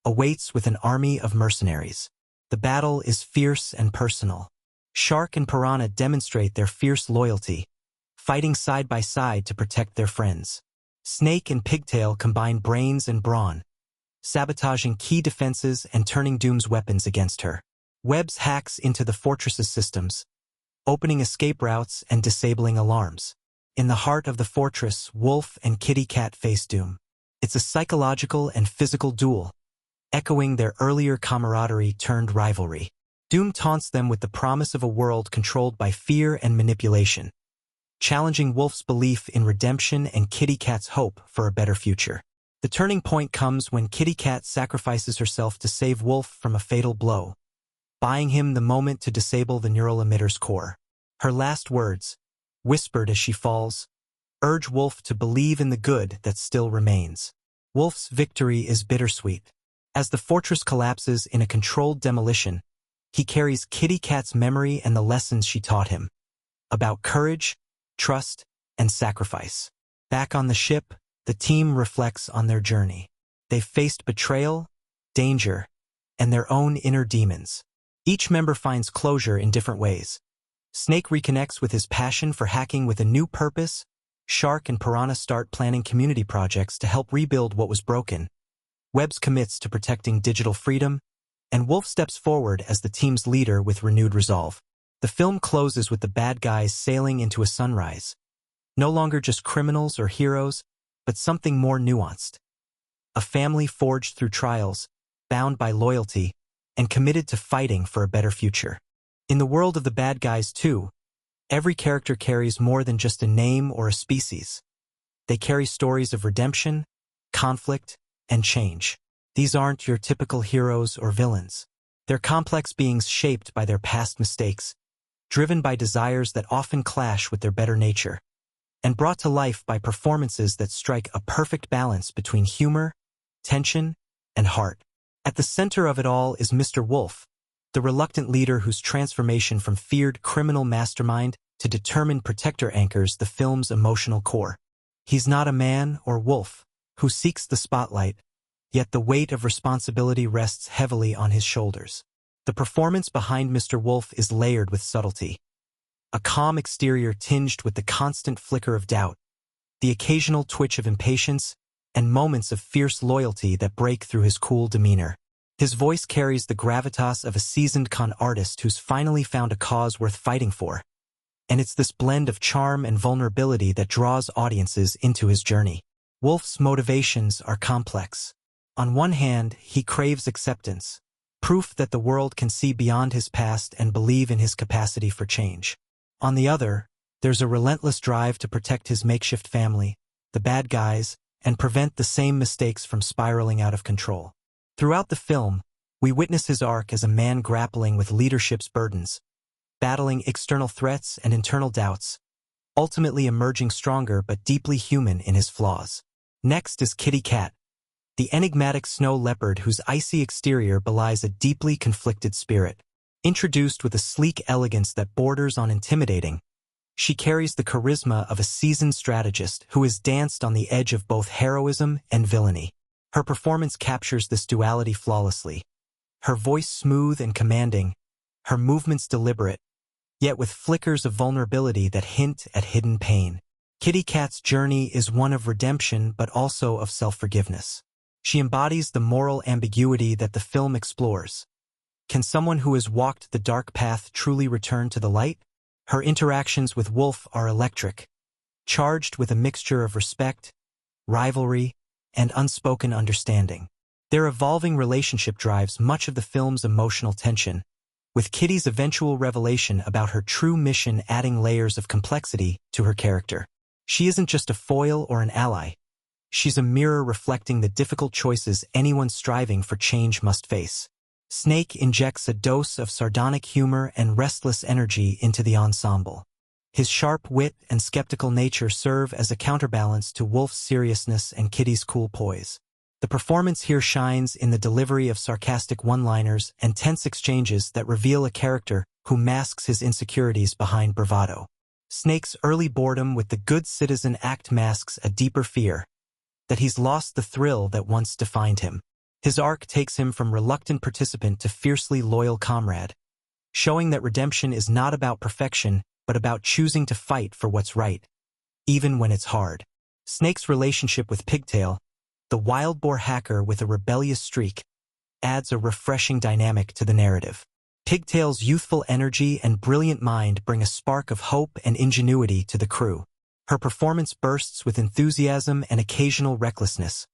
awaits with an army of mercenaries. The battle is fierce and personal. Shark and Piranha demonstrate their fierce loyalty, fighting side by side to protect their friends. Snake and Pigtail combine brains and brawn, sabotaging key defenses and turning Doom's weapons against her. Webbs hacks into the fortress's systems, opening escape routes and disabling alarms. In the heart of the fortress, Wolf and Kitty Cat face Doom. It's a psychological and physical duel, echoing their earlier camaraderie turned rivalry. Doom taunts them with the promise of a world controlled by fear and manipulation, challenging Wolf's belief in redemption and Kitty Cat's hope for a better future. The turning point comes when Kitty Cat sacrifices herself to save Wolf from a fatal blow, buying him the moment to disable the neural emitter's core. Her last words, whispered as she falls, urge Wolf to believe in the good that still remains. Wolf's victory is bittersweet. As the fortress collapses in a controlled demolition, he carries Kitty Cat's memory and the lessons she taught him about courage, trust, and sacrifice. Back on the ship, the team reflects on their journey. They've faced betrayal, danger, and their own inner demons. Each member finds closure in different ways. Snake reconnects with his passion for hacking with a new purpose. Shark and Piranha start planning community projects to help rebuild what was broken. Webbs commits to protecting digital freedom, and Wolf steps forward as the team's leader with renewed resolve. The film closes with the bad guys sailing into a sunrise. No longer just criminals or heroes, but something more nuanced. A family forged through trials, bound by loyalty, and committed to fighting for a better future. In the world of the bad guys too, every character carries more than just a name or a species. They carry stories of redemption, conflict, and change. These aren't your typical heroes or villains. They're complex beings shaped by their past mistakes, driven by desires that often clash with their better nature, and brought to life by performances that strike a perfect balance between humor, tension, and heart. At the center of it all is Mr. Wolf, the reluctant leader whose transformation from feared criminal mastermind to determined protector anchors the film's emotional core. He's not a man or wolf who seeks the spotlight, yet the weight of responsibility rests heavily on his shoulders. The performance behind Mr. Wolf is layered with subtlety. A calm exterior tinged with the constant flicker of doubt, the occasional twitch of impatience, and moments of fierce loyalty that break through his cool demeanor. His voice carries the gravitas of a seasoned con artist who's finally found a cause worth fighting for. And it's this blend of charm and vulnerability that draws audiences into his journey. Wolf's motivations are complex. On one hand, he craves acceptance, proof that the world can see beyond his past and believe in his capacity for change. On the other, there's a relentless drive to protect his makeshift family, the bad guys, and prevent the same mistakes from spiraling out of control. Throughout the film, we witness his arc as a man grappling with leadership's burdens, battling external threats and internal doubts, ultimately emerging stronger but deeply human in his flaws. Next is Kitty Cat, the enigmatic snow leopard whose icy exterior belies a deeply conflicted spirit. Introduced with a sleek elegance that borders on intimidating, she carries the charisma of a seasoned strategist who has danced on the edge of both heroism and villainy. Her performance captures this duality flawlessly. Her voice smooth and commanding, her movements deliberate, yet with flickers of vulnerability that hint at hidden pain. Kitty Cat's journey is one of redemption but also of self-forgiveness. She embodies the moral ambiguity that the film explores. Can someone who has walked the dark path truly return to the light? Her interactions with Wolf are electric, charged with a mixture of respect, rivalry, and unspoken understanding. Their evolving relationship drives much of the film's emotional tension, with Kitty's eventual revelation about her true mission adding layers of complexity to her character. She isn't just a foil or an ally. She's a mirror reflecting the difficult choices anyone striving for change must face. Snake injects a dose of sardonic humor and restless energy into the ensemble. His sharp wit and skeptical nature serve as a counterbalance to Wolf's seriousness and Kitty's cool poise. The performance here shines in the delivery of sarcastic one-liners and tense exchanges that reveal a character who masks his insecurities behind bravado. Snake's early boredom with the good citizen act masks a deeper fear, that he's lost the thrill that once defined him. His arc takes him from reluctant participant to fiercely loyal comrade, showing that redemption is not about perfection, but about choosing to fight for what's right, even when it's hard. Snake's relationship with Pigtail, the wild boar hacker with a rebellious streak, adds a refreshing dynamic to the narrative. Pigtail's youthful energy and brilliant mind bring a spark of hope and ingenuity to the crew. Her performance bursts with enthusiasm and occasional recklessness,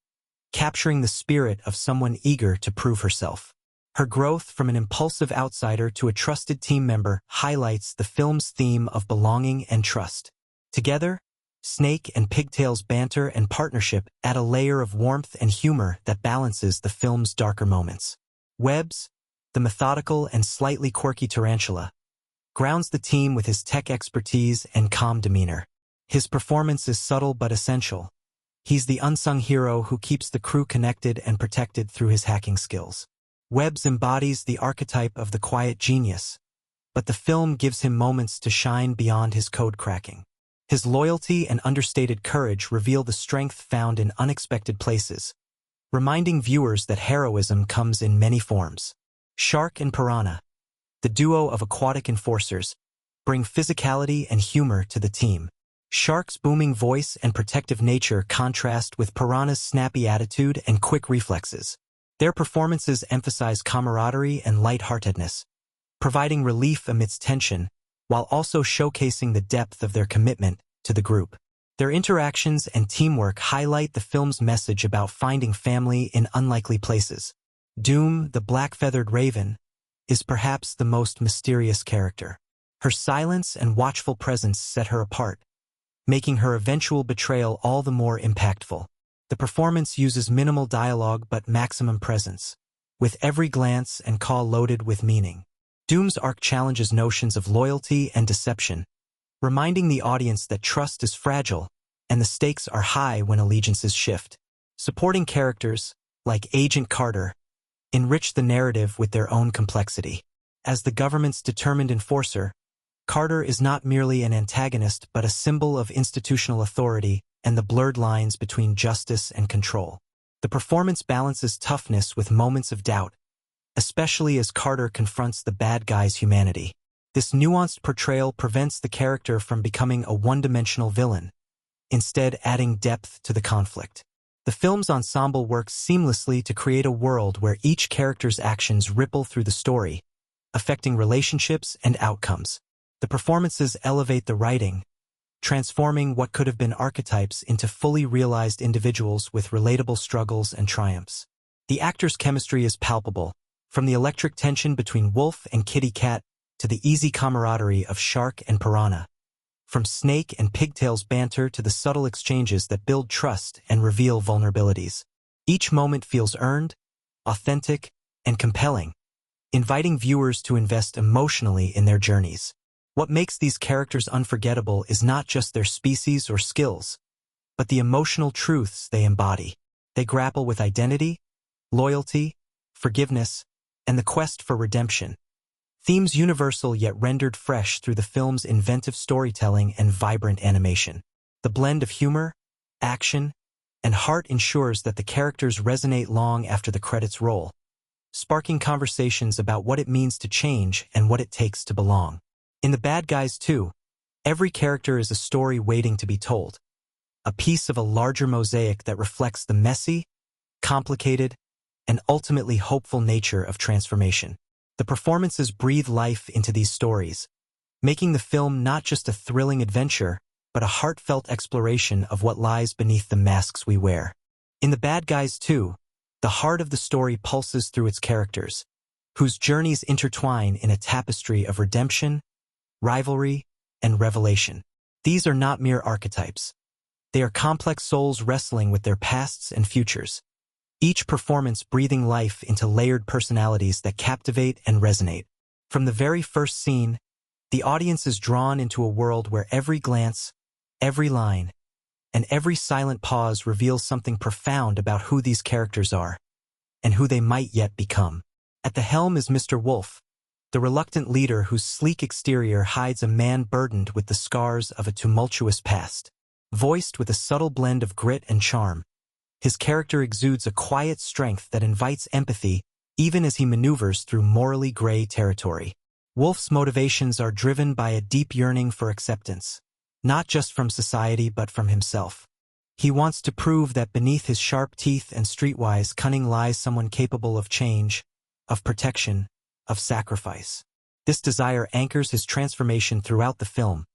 capturing the spirit of someone eager to prove herself. Her growth from an impulsive outsider to a trusted team member highlights the film's theme of belonging and trust. Together, Snake and Pigtail's banter and partnership add a layer of warmth and humor that balances the film's darker moments. Webbs, the methodical and slightly quirky tarantula, grounds the team with his tech expertise and calm demeanor. His performance is subtle but essential. He's the unsung hero who keeps the crew connected and protected through his hacking skills. Webbs embodies the archetype of the quiet genius, but the film gives him moments to shine beyond his code cracking. His loyalty and understated courage reveal the strength found in unexpected places, reminding viewers that heroism comes in many forms. Shark and Piranha, the duo of aquatic enforcers, bring physicality and humor to the team. Shark's booming voice and protective nature contrast with Piranha's snappy attitude and quick reflexes. Their performances emphasize camaraderie and lightheartedness, providing relief amidst tension, while also showcasing the depth of their commitment to the group. Their interactions and teamwork highlight the film's message about finding family in unlikely places. Doom, the black-feathered raven, is perhaps the most mysterious character. Her silence and watchful presence set her apart, making her eventual betrayal all the more impactful. The performance uses minimal dialogue but maximum presence, with every glance and call loaded with meaning. Doom's arc challenges notions of loyalty and deception, reminding the audience that trust is fragile and the stakes are high when allegiances shift. Supporting characters, like Agent Carter, enrich the narrative with their own complexity. As the government's determined enforcer, Carter is not merely an antagonist but a symbol of institutional authority and the blurred lines between justice and control. The performance balances toughness with moments of doubt, especially as Carter confronts the bad guy's humanity. This nuanced portrayal prevents the character from becoming a one-dimensional villain, instead adding depth to the conflict. The film's ensemble works seamlessly to create a world where each character's actions ripple through the story, affecting relationships and outcomes. The performances elevate the writing, transforming what could have been archetypes into fully realized individuals with relatable struggles and triumphs. The actors' chemistry is palpable, From the electric tension between Wolf and Kitty Cat to the easy camaraderie of Shark and Piranha. From Snake and Pigtail's banter to the subtle exchanges that build trust and reveal vulnerabilities. Each moment feels earned, authentic, and compelling, inviting viewers to invest emotionally in their journeys. What makes these characters unforgettable is not just their species or skills, but the emotional truths they embody. They grapple with identity, loyalty, forgiveness, and the quest for redemption. Themes universal yet rendered fresh through the film's inventive storytelling and vibrant animation. The blend of humor, action, and heart ensures that the characters resonate long after the credits roll, sparking conversations about what it means to change and what it takes to belong. In The Bad Guys 2, every character is a story waiting to be told, a piece of a larger mosaic that reflects the messy, complicated, and ultimately hopeful nature of transformation. The performances breathe life into these stories, making the film not just a thrilling adventure, but a heartfelt exploration of what lies beneath the masks we wear. In The Bad Guys 2, the heart of the story pulses through its characters, whose journeys intertwine in a tapestry of redemption, rivalry, and revelation. These are not mere archetypes. They are complex souls wrestling with their pasts and futures, each performance breathing life into layered personalities that captivate and resonate. From the very first scene, the audience is drawn into a world where every glance, every line, and every silent pause reveals something profound about who these characters are and who they might yet become. At the helm is Mr. Wolf, the reluctant leader whose sleek exterior hides a man burdened with the scars of a tumultuous past. Voiced with a subtle blend of grit and charm, his character exudes a quiet strength that invites empathy even as he maneuvers through morally gray territory. Wolf's motivations are driven by a deep yearning for acceptance, not just from society but from himself. He wants to prove that beneath his sharp teeth and streetwise cunning lies someone capable of change, of protection, of sacrifice. This desire anchors his transformation throughout the film,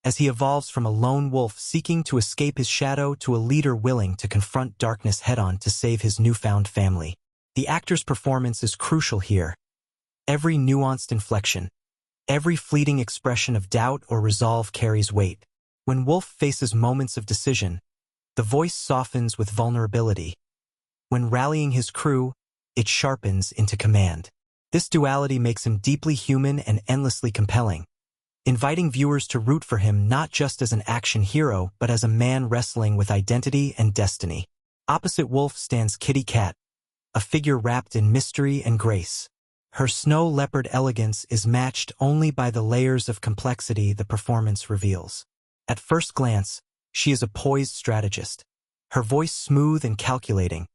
as he evolves from a lone wolf seeking to escape his shadow to a leader willing to confront darkness head-on to save his newfound family. The actor's performance is crucial here. Every nuanced inflection, every fleeting expression of doubt or resolve carries weight. When Wolf faces moments of decision, the voice softens with vulnerability. When rallying his crew, it sharpens into command. This duality makes him deeply human and endlessly compelling, inviting viewers to root for him not just as an action hero but as a man wrestling with identity and destiny. Opposite Wolf stands Kitty Cat, a figure wrapped in mystery and grace. Her snow leopard elegance is matched only by the layers of complexity the performance reveals. At first glance, she is a poised strategist, her voice smooth and calculating.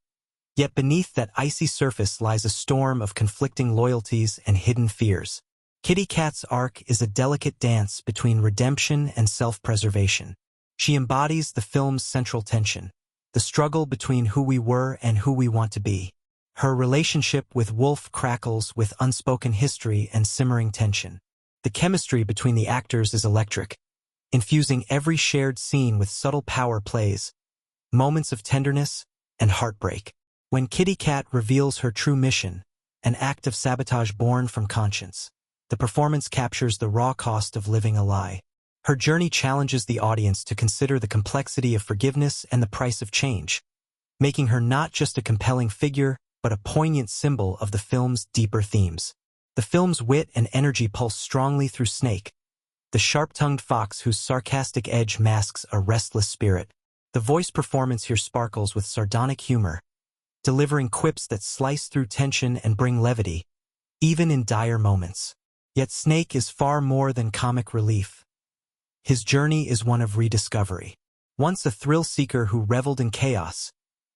Yet beneath that icy surface lies a storm of conflicting loyalties and hidden fears. Kitty Cat's arc is a delicate dance between redemption and self-preservation. She embodies the film's central tension, the struggle between who we were and who we want to be. Her relationship with Wolf crackles with unspoken history and simmering tension. The chemistry between the actors is electric, infusing every shared scene with subtle power plays, moments of tenderness, and heartbreak. When Kitty Cat reveals her true mission, an act of sabotage born from conscience, the performance captures the raw cost of living a lie. Her journey challenges the audience to consider the complexity of forgiveness and the price of change, making her not just a compelling figure, but a poignant symbol of the film's deeper themes. The film's wit and energy pulse strongly through Snake, the sharp-tongued fox whose sarcastic edge masks a restless spirit. The voice performance here sparkles with sardonic humor, delivering quips that slice through tension and bring levity, even in dire moments. Yet Snake is far more than comic relief. His journey is one of rediscovery. Once a thrill-seeker who reveled in chaos,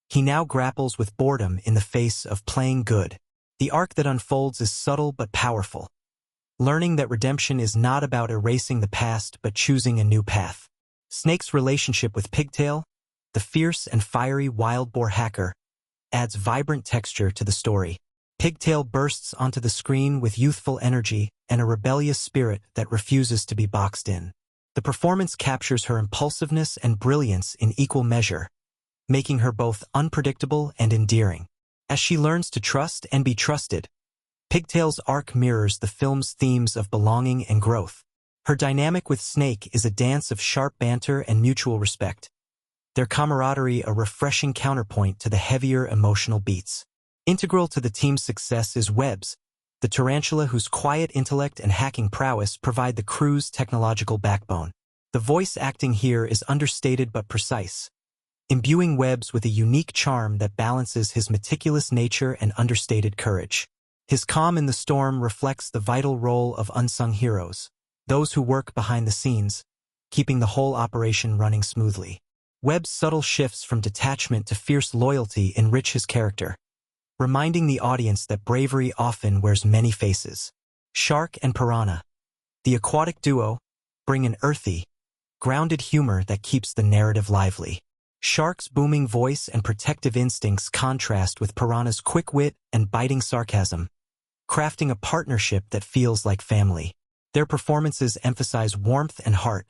he now grapples with boredom in the face of playing good. The arc that unfolds is subtle but powerful, learning that redemption is not about erasing the past but choosing a new path. Snake's relationship with Pigtail, the fierce and fiery wild boar hacker, adds vibrant texture to the story. Pigtail bursts onto the screen with youthful energy and a rebellious spirit that refuses to be boxed in. The performance captures her impulsiveness and brilliance in equal measure, making her both unpredictable and endearing. As she learns to trust and be trusted, Pigtail's arc mirrors the film's themes of belonging and growth. Her dynamic with Snake is a dance of sharp banter and mutual respect, their camaraderie a refreshing counterpoint to the heavier emotional beats. Integral to the team's success is Webbs, the tarantula whose quiet intellect and hacking prowess provide the crew's technological backbone. The voice acting here is understated but precise, imbuing Webbs with a unique charm that balances his meticulous nature and understated courage. His calm in the storm reflects the vital role of unsung heroes, those who work behind the scenes, keeping the whole operation running smoothly. Webb's subtle shifts from detachment to fierce loyalty enrich his character, reminding the audience that bravery often wears many faces. Shark and Piranha, the aquatic duo, bring an earthy, grounded humor that keeps the narrative lively. Shark's booming voice and protective instincts contrast with Piranha's quick wit and biting sarcasm, crafting a partnership that feels like family. Their performances emphasize warmth and heart,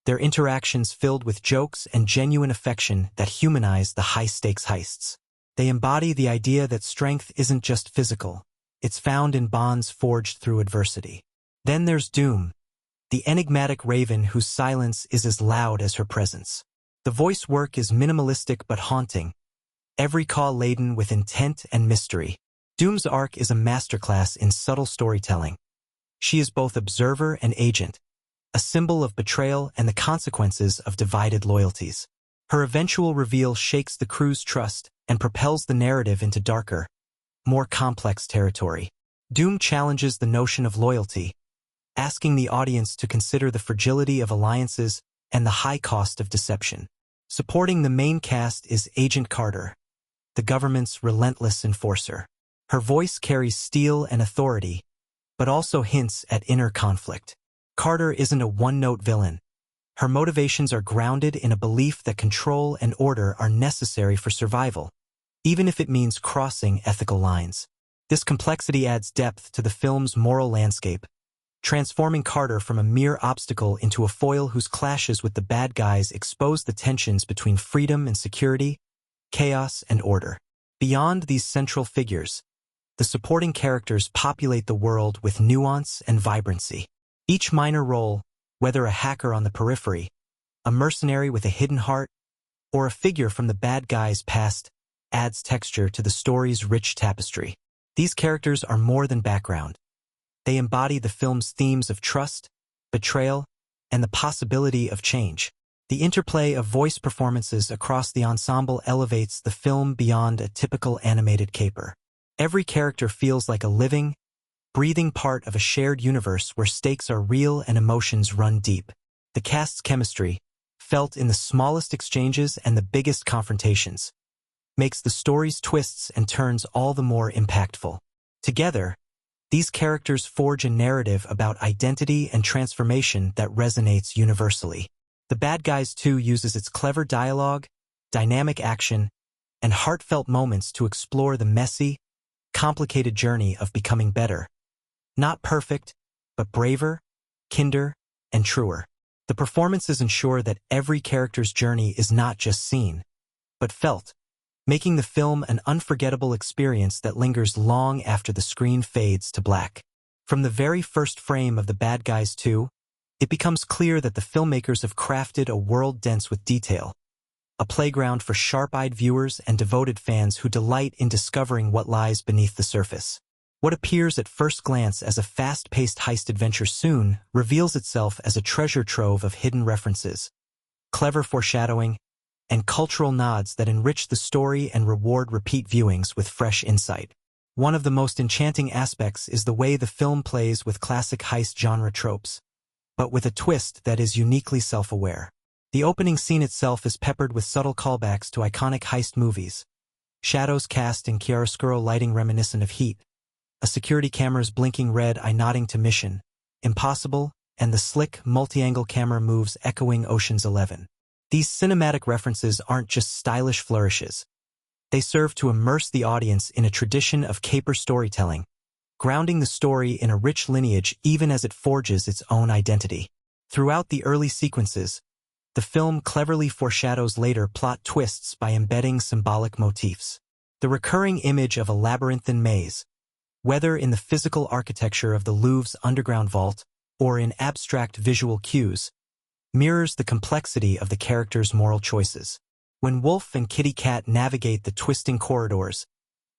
their interactions filled with jokes and genuine affection that humanize the high-stakes heists. They embody the idea that strength isn't just physical, it's found in bonds forged through adversity. Then there's Doom, the enigmatic raven whose silence is as loud as her presence. The voice work is minimalistic but haunting, every call laden with intent and mystery. Doom's arc is a masterclass in subtle storytelling. She is both observer and agent, a symbol of betrayal and the consequences of divided loyalties. Her eventual reveal shakes the crew's trust and propels the narrative into darker, more complex territory. Doom challenges the notion of loyalty, asking the audience to consider the fragility of alliances and the high cost of deception. Supporting the main cast is Agent Carter, the government's relentless enforcer. Her voice carries steel and authority, but also hints at inner conflict. Carter isn't a one-note villain. Her motivations are grounded in a belief that control and order are necessary for survival, even if it means crossing ethical lines. This complexity adds depth to the film's moral landscape, transforming Carter from a mere obstacle into a foil whose clashes with the bad guys expose the tensions between freedom and security, chaos and order. Beyond these central figures, the supporting characters populate the world with nuance and vibrancy. Each minor role, whether a hacker on the periphery, a mercenary with a hidden heart, or a figure from the bad guy's past, adds texture to the story's rich tapestry. These characters are more than background. They embody the film's themes of trust, betrayal, and the possibility of change. The interplay of voice performances across the ensemble elevates the film beyond a typical animated caper. Every character feels like a living, breathing part of a shared universe where stakes are real and emotions run deep. The cast's chemistry, felt in the smallest exchanges and the biggest confrontations, makes the story's twists and turns all the more impactful. Together, these characters forge a narrative about identity and transformation that resonates universally. The Bad Guys 2 uses its clever dialogue, dynamic action, and heartfelt moments to explore the messy, complicated journey of becoming better. Not perfect, but braver, kinder, and truer. The performances ensure that every character's journey is not just seen, but felt, making the film an unforgettable experience that lingers long after the screen fades to black. From the very first frame of The Bad Guys 2, it becomes clear that the filmmakers have crafted a world dense with detail, a playground for sharp-eyed viewers and devoted fans who delight in discovering what lies beneath the surface. What appears at first glance as a fast-paced heist adventure soon reveals itself as a treasure trove of hidden references, clever foreshadowing, and cultural nods that enrich the story and reward repeat viewings with fresh insight. One of the most enchanting aspects is the way the film plays with classic heist genre tropes, but with a twist that is uniquely self-aware. The opening scene itself is peppered with subtle callbacks to iconic heist movies. Shadows cast in chiaroscuro lighting reminiscent of Heat, a security camera's blinking red eye nodding to Mission Impossible, and the slick, multi-angle camera moves echoing Ocean's 11. These cinematic references aren't just stylish flourishes. They serve to immerse the audience in a tradition of caper storytelling, grounding the story in a rich lineage even as it forges its own identity. Throughout the early sequences, the film cleverly foreshadows later plot twists by embedding symbolic motifs. The recurring image of a labyrinthine maze, Whether in the physical architecture of the Louvre's underground vault or in abstract visual cues, mirrors the complexity of the character's moral choices. When Wolf and Kitty Cat navigate the twisting corridors,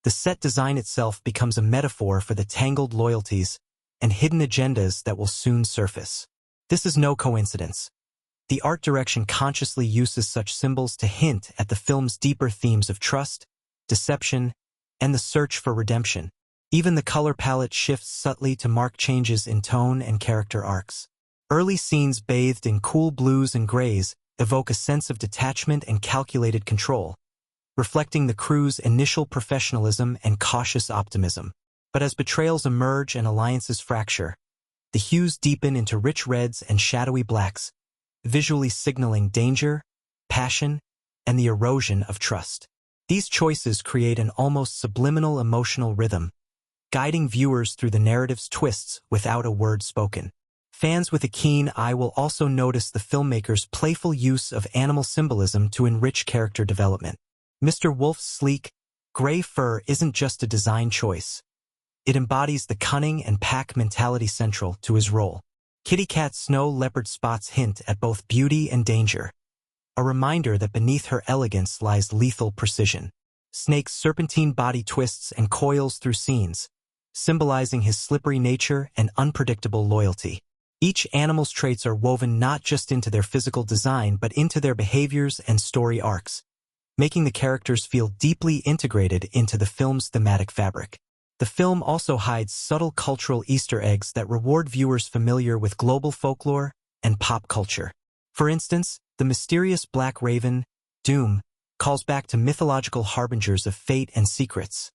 the set design itself becomes a metaphor for the tangled loyalties and hidden agendas that will soon surface. This is no coincidence. The art direction consciously uses such symbols to hint at the film's deeper themes of trust, deception, and the search for redemption. Even the color palette shifts subtly to mark changes in tone and character arcs. Early scenes bathed in cool blues and grays evoke a sense of detachment and calculated control, reflecting the crew's initial professionalism and cautious optimism. But as betrayals emerge and alliances fracture, the hues deepen into rich reds and shadowy blacks, visually signaling danger, passion, and the erosion of trust. These choices create an almost subliminal emotional rhythm, guiding viewers through the narrative's twists without a word spoken. Fans with a keen eye will also notice the filmmaker's playful use of animal symbolism to enrich character development. Mr. Wolf's sleek, gray fur isn't just a design choice. It embodies the cunning and pack mentality central to his role. Kitty Cat's snow leopard spots hint at both beauty and danger, a reminder that beneath her elegance lies lethal precision. Snake's serpentine body twists and coils through scenes, symbolizing his slippery nature and unpredictable loyalty. Each animal's traits are woven not just into their physical design but into their behaviors and story arcs, making the characters feel deeply integrated into the film's thematic fabric. The film also hides subtle cultural Easter eggs that reward viewers familiar with global folklore and pop culture. For instance, the mysterious Black Raven, Doom, calls back to mythological harbingers of fate and secrets,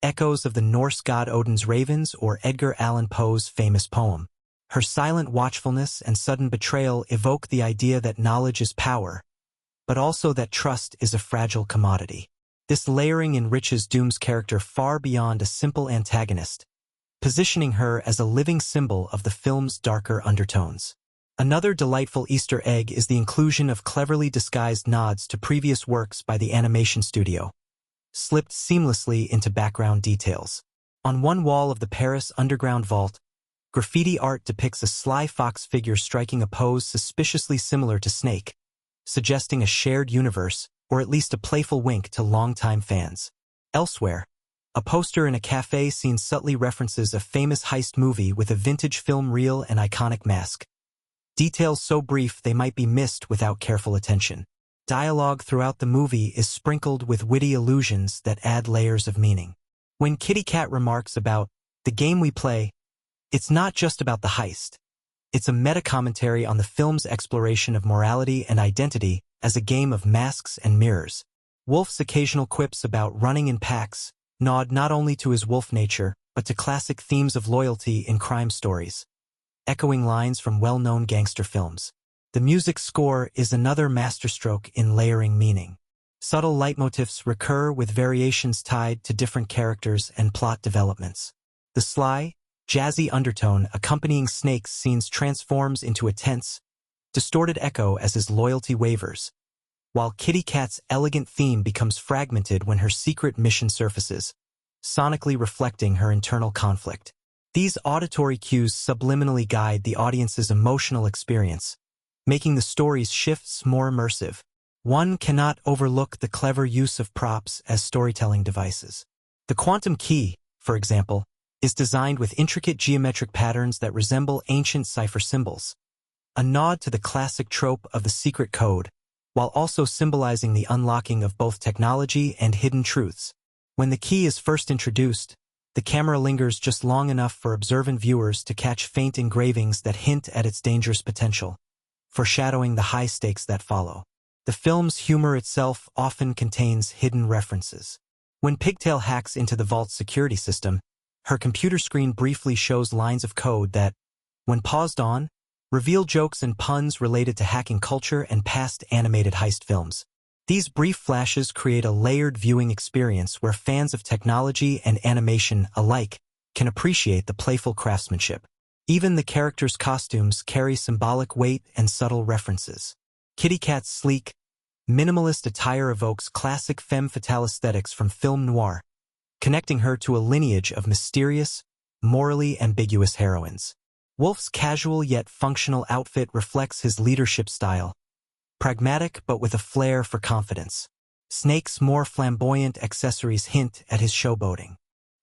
echoes of the Norse god Odin's ravens or Edgar Allan Poe's famous poem. Her silent watchfulness and sudden betrayal evoke the idea that knowledge is power, but also that trust is a fragile commodity. This layering enriches Doom's character far beyond a simple antagonist, positioning her as a living symbol of the film's darker undertones. Another delightful Easter egg is the inclusion of cleverly disguised nods to previous works by the animation studio, slipped seamlessly into background details. On one wall of the Paris underground vault, graffiti art depicts a sly fox figure striking a pose suspiciously similar to Snake, suggesting a shared universe, or at least a playful wink to longtime fans. Elsewhere, a poster in a cafe scene subtly references a famous heist movie with a vintage film reel and iconic mask. Details so brief they might be missed without careful attention. Dialogue throughout the movie is sprinkled with witty allusions that add layers of meaning. When Kitty Cat remarks about the game we play, it's not just about the heist. It's a meta-commentary on the film's exploration of morality and identity as a game of masks and mirrors. Wolf's occasional quips about running in packs nod not only to his wolf nature, but to classic themes of loyalty in crime stories, echoing lines from well-known gangster films. The music score is another masterstroke in layering meaning. Subtle leitmotifs recur with variations tied to different characters and plot developments. The sly, jazzy undertone accompanying Snake's scenes transforms into a tense, distorted echo as his loyalty wavers, while Kitty Cat's elegant theme becomes fragmented when her secret mission surfaces, sonically reflecting her internal conflict. These auditory cues subliminally guide the audience's emotional experience, making the story's shifts more immersive. One cannot overlook the clever use of props as storytelling devices. The quantum key, for example, is designed with intricate geometric patterns that resemble ancient cipher symbols, a nod to the classic trope of the secret code, while also symbolizing the unlocking of both technology and hidden truths. When the key is first introduced, the camera lingers just long enough for observant viewers to catch faint engravings that hint at its dangerous potential, foreshadowing the high stakes that follow. The film's humor itself often contains hidden references. When Pigtail hacks into the vault's security system, her computer screen briefly shows lines of code that, when paused on, reveal jokes and puns related to hacking culture and past animated heist films. These brief flashes create a layered viewing experience where fans of technology and animation alike can appreciate the playful craftsmanship. Even the characters' costumes carry symbolic weight and subtle references. Kitty Cat's sleek, minimalist attire evokes classic femme fatale aesthetics from film noir, connecting her to a lineage of mysterious, morally ambiguous heroines. Wolf's casual yet functional outfit reflects his leadership style, pragmatic but with a flair for confidence. Snake's more flamboyant accessories hint at his showboating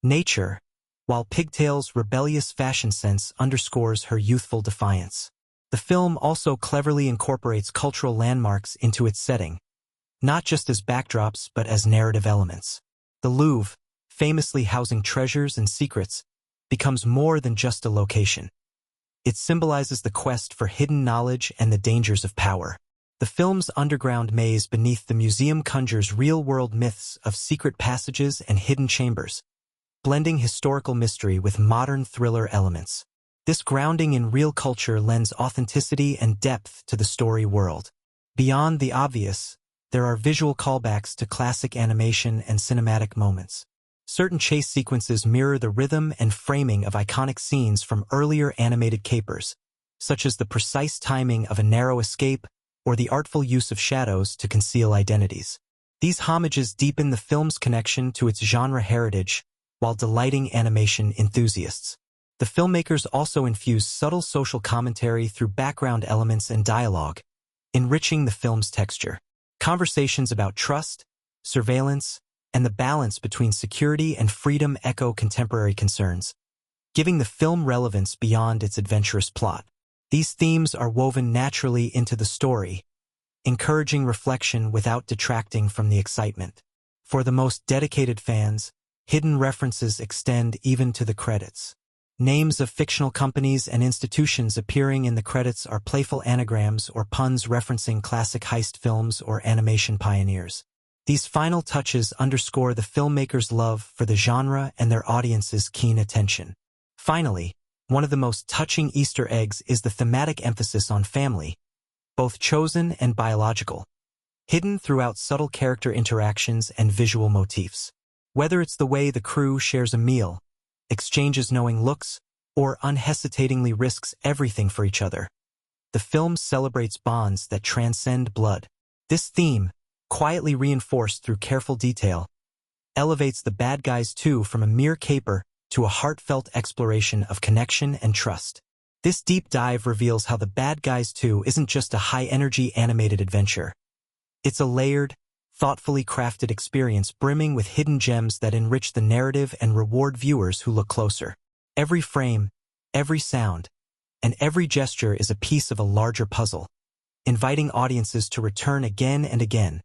nature, while Pigtail's rebellious fashion sense underscores her youthful defiance. The film also cleverly incorporates cultural landmarks into its setting, not just as backdrops but as narrative elements. The Louvre, famously housing treasures and secrets, becomes more than just a location. It symbolizes the quest for hidden knowledge and the dangers of power. The film's underground maze beneath the museum conjures real-world myths of secret passages and hidden chambers, blending historical mystery with modern thriller elements. This grounding in real culture lends authenticity and depth to the story world. Beyond the obvious, there are visual callbacks to classic animation and cinematic moments. Certain chase sequences mirror the rhythm and framing of iconic scenes from earlier animated capers, such as the precise timing of a narrow escape or the artful use of shadows to conceal identities. These homages deepen the film's connection to its genre heritage while delighting animation enthusiasts. The filmmakers also infuse subtle social commentary through background elements and dialogue, enriching the film's texture. Conversations about trust, surveillance, and the balance between security and freedom echo contemporary concerns, giving the film relevance beyond its adventurous plot. These themes are woven naturally into the story, encouraging reflection without detracting from the excitement. For the most dedicated fans, hidden references extend even to the credits. Names of fictional companies and institutions appearing in the credits are playful anagrams or puns referencing classic heist films or animation pioneers. These final touches underscore the filmmakers' love for the genre and their audience's keen attention. Finally, one of the most touching Easter eggs is the thematic emphasis on family, both chosen and biological, hidden throughout subtle character interactions and visual motifs. Whether it's the way the crew shares a meal, exchanges knowing looks, or unhesitatingly risks everything for each other, the film celebrates bonds that transcend blood. This theme, quietly reinforced through careful detail, elevates The Bad Guys 2 from a mere caper to a heartfelt exploration of connection and trust. This deep dive reveals how The Bad Guys 2 isn't just a high-energy animated adventure. It's a layered, thoughtfully crafted experience brimming with hidden gems that enrich the narrative and reward viewers who look closer. Every frame, every sound, and every gesture is a piece of a larger puzzle, inviting audiences to return again and again,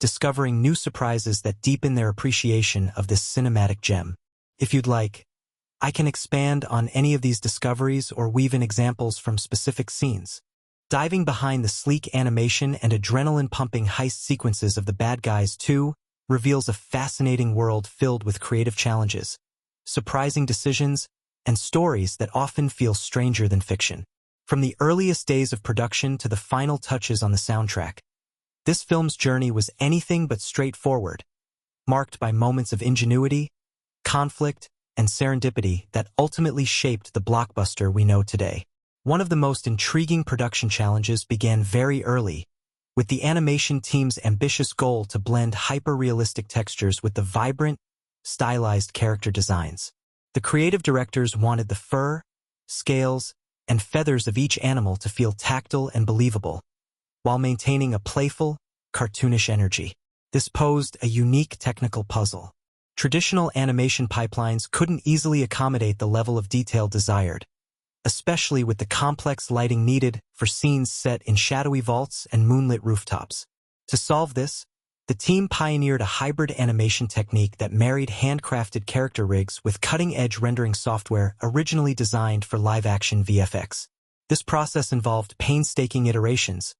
discovering new surprises that deepen their appreciation of this cinematic gem. If you'd like, I can expand on any of these discoveries or weave in examples from specific scenes. Diving behind the sleek animation and adrenaline-pumping heist sequences of The Bad Guys 2 reveals a fascinating world filled with creative challenges, surprising decisions, and stories that often feel stranger than fiction. From the earliest days of production to the final touches on the soundtrack, this film's journey was anything but straightforward, marked by moments of ingenuity, conflict, and serendipity that ultimately shaped the blockbuster we know today. One of the most intriguing production challenges began very early, with the animation team's ambitious goal to blend hyper-realistic textures with the vibrant, stylized character designs. The creative directors wanted the fur, scales, and feathers of each animal to feel tactile and believable, while maintaining a playful, cartoonish energy. This posed a unique technical puzzle. Traditional animation pipelines couldn't easily accommodate the level of detail desired, especially with the complex lighting needed for scenes set in shadowy vaults and moonlit rooftops. To solve this, the team pioneered a hybrid animation technique that married handcrafted character rigs with cutting-edge rendering software originally designed for live-action VFX. This process involved painstaking iterations,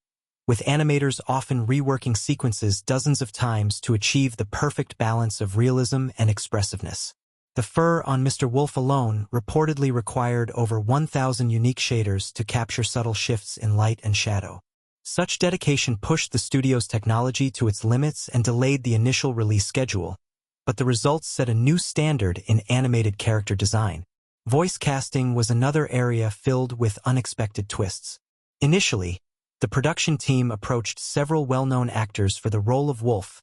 with animators often reworking sequences dozens of times to achieve the perfect balance of realism and expressiveness. The fur on Mr. Wolf alone reportedly required over 1,000 unique shaders to capture subtle shifts in light and shadow. Such dedication pushed the studio's technology to its limits and delayed the initial release schedule, but the results set a new standard in animated character design. Voice casting was another area filled with unexpected twists. Initially, the production team approached several well-known actors for the role of Wolf,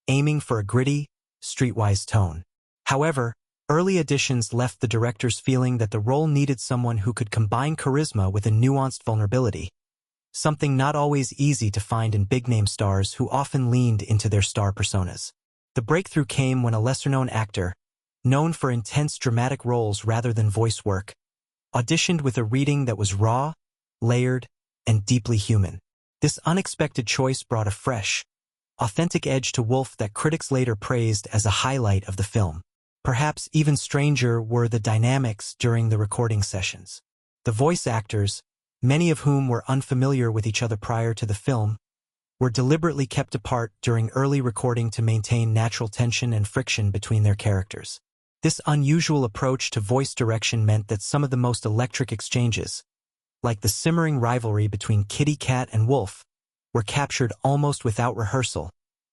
aiming for a gritty, streetwise tone. However, early editions left the directors feeling that the role needed someone who could combine charisma with a nuanced vulnerability, something not always easy to find in big-name stars who often leaned into their star personas. The breakthrough came when a lesser-known actor, known for intense dramatic roles rather than voice work, auditioned with a reading that was raw, layered, and deeply human. This unexpected choice brought a fresh, authentic edge to Wolf that critics later praised as a highlight of the film. Perhaps even stranger were the dynamics during the recording sessions. The voice actors, many of whom were unfamiliar with each other prior to the film, were deliberately kept apart during early recording to maintain natural tension and friction between their characters. This unusual approach to voice direction meant that some of the most electric exchanges, like the simmering rivalry between Kitty Cat and Wolf, were captured almost without rehearsal,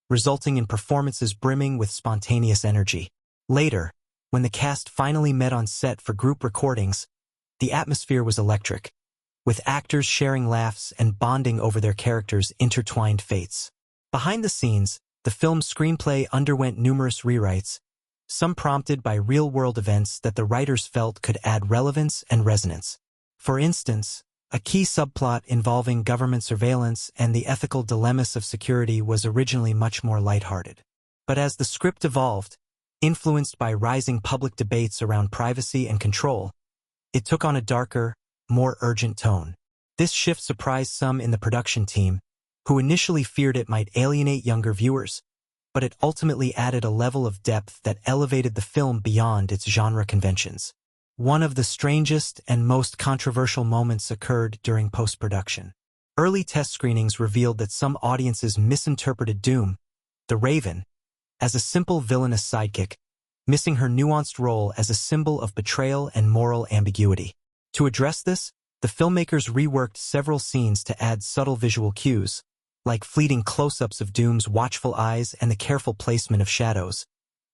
resulting in performances brimming with spontaneous energy. Later, when the cast finally met on set for group recordings, the atmosphere was electric, with actors sharing laughs and bonding over their characters' intertwined fates. Behind the scenes, the film's screenplay underwent numerous rewrites, some prompted by real-world events that the writers felt could add relevance and resonance. For instance, a key subplot involving government surveillance and the ethical dilemmas of security was originally much more lighthearted. But as the script evolved, influenced by rising public debates around privacy and control, it took on a darker, more urgent tone. This shift surprised some in the production team, who initially feared it might alienate younger viewers, but it ultimately added a level of depth that elevated the film beyond its genre conventions. One of the strangest and most controversial moments occurred during post-production. Early test screenings revealed that some audiences misinterpreted Doom, the Raven, as a simple villainous sidekick, missing her nuanced role as a symbol of betrayal and moral ambiguity. To address this, the filmmakers reworked several scenes to add subtle visual cues, like fleeting close-ups of Doom's watchful eyes and the careful placement of shadows,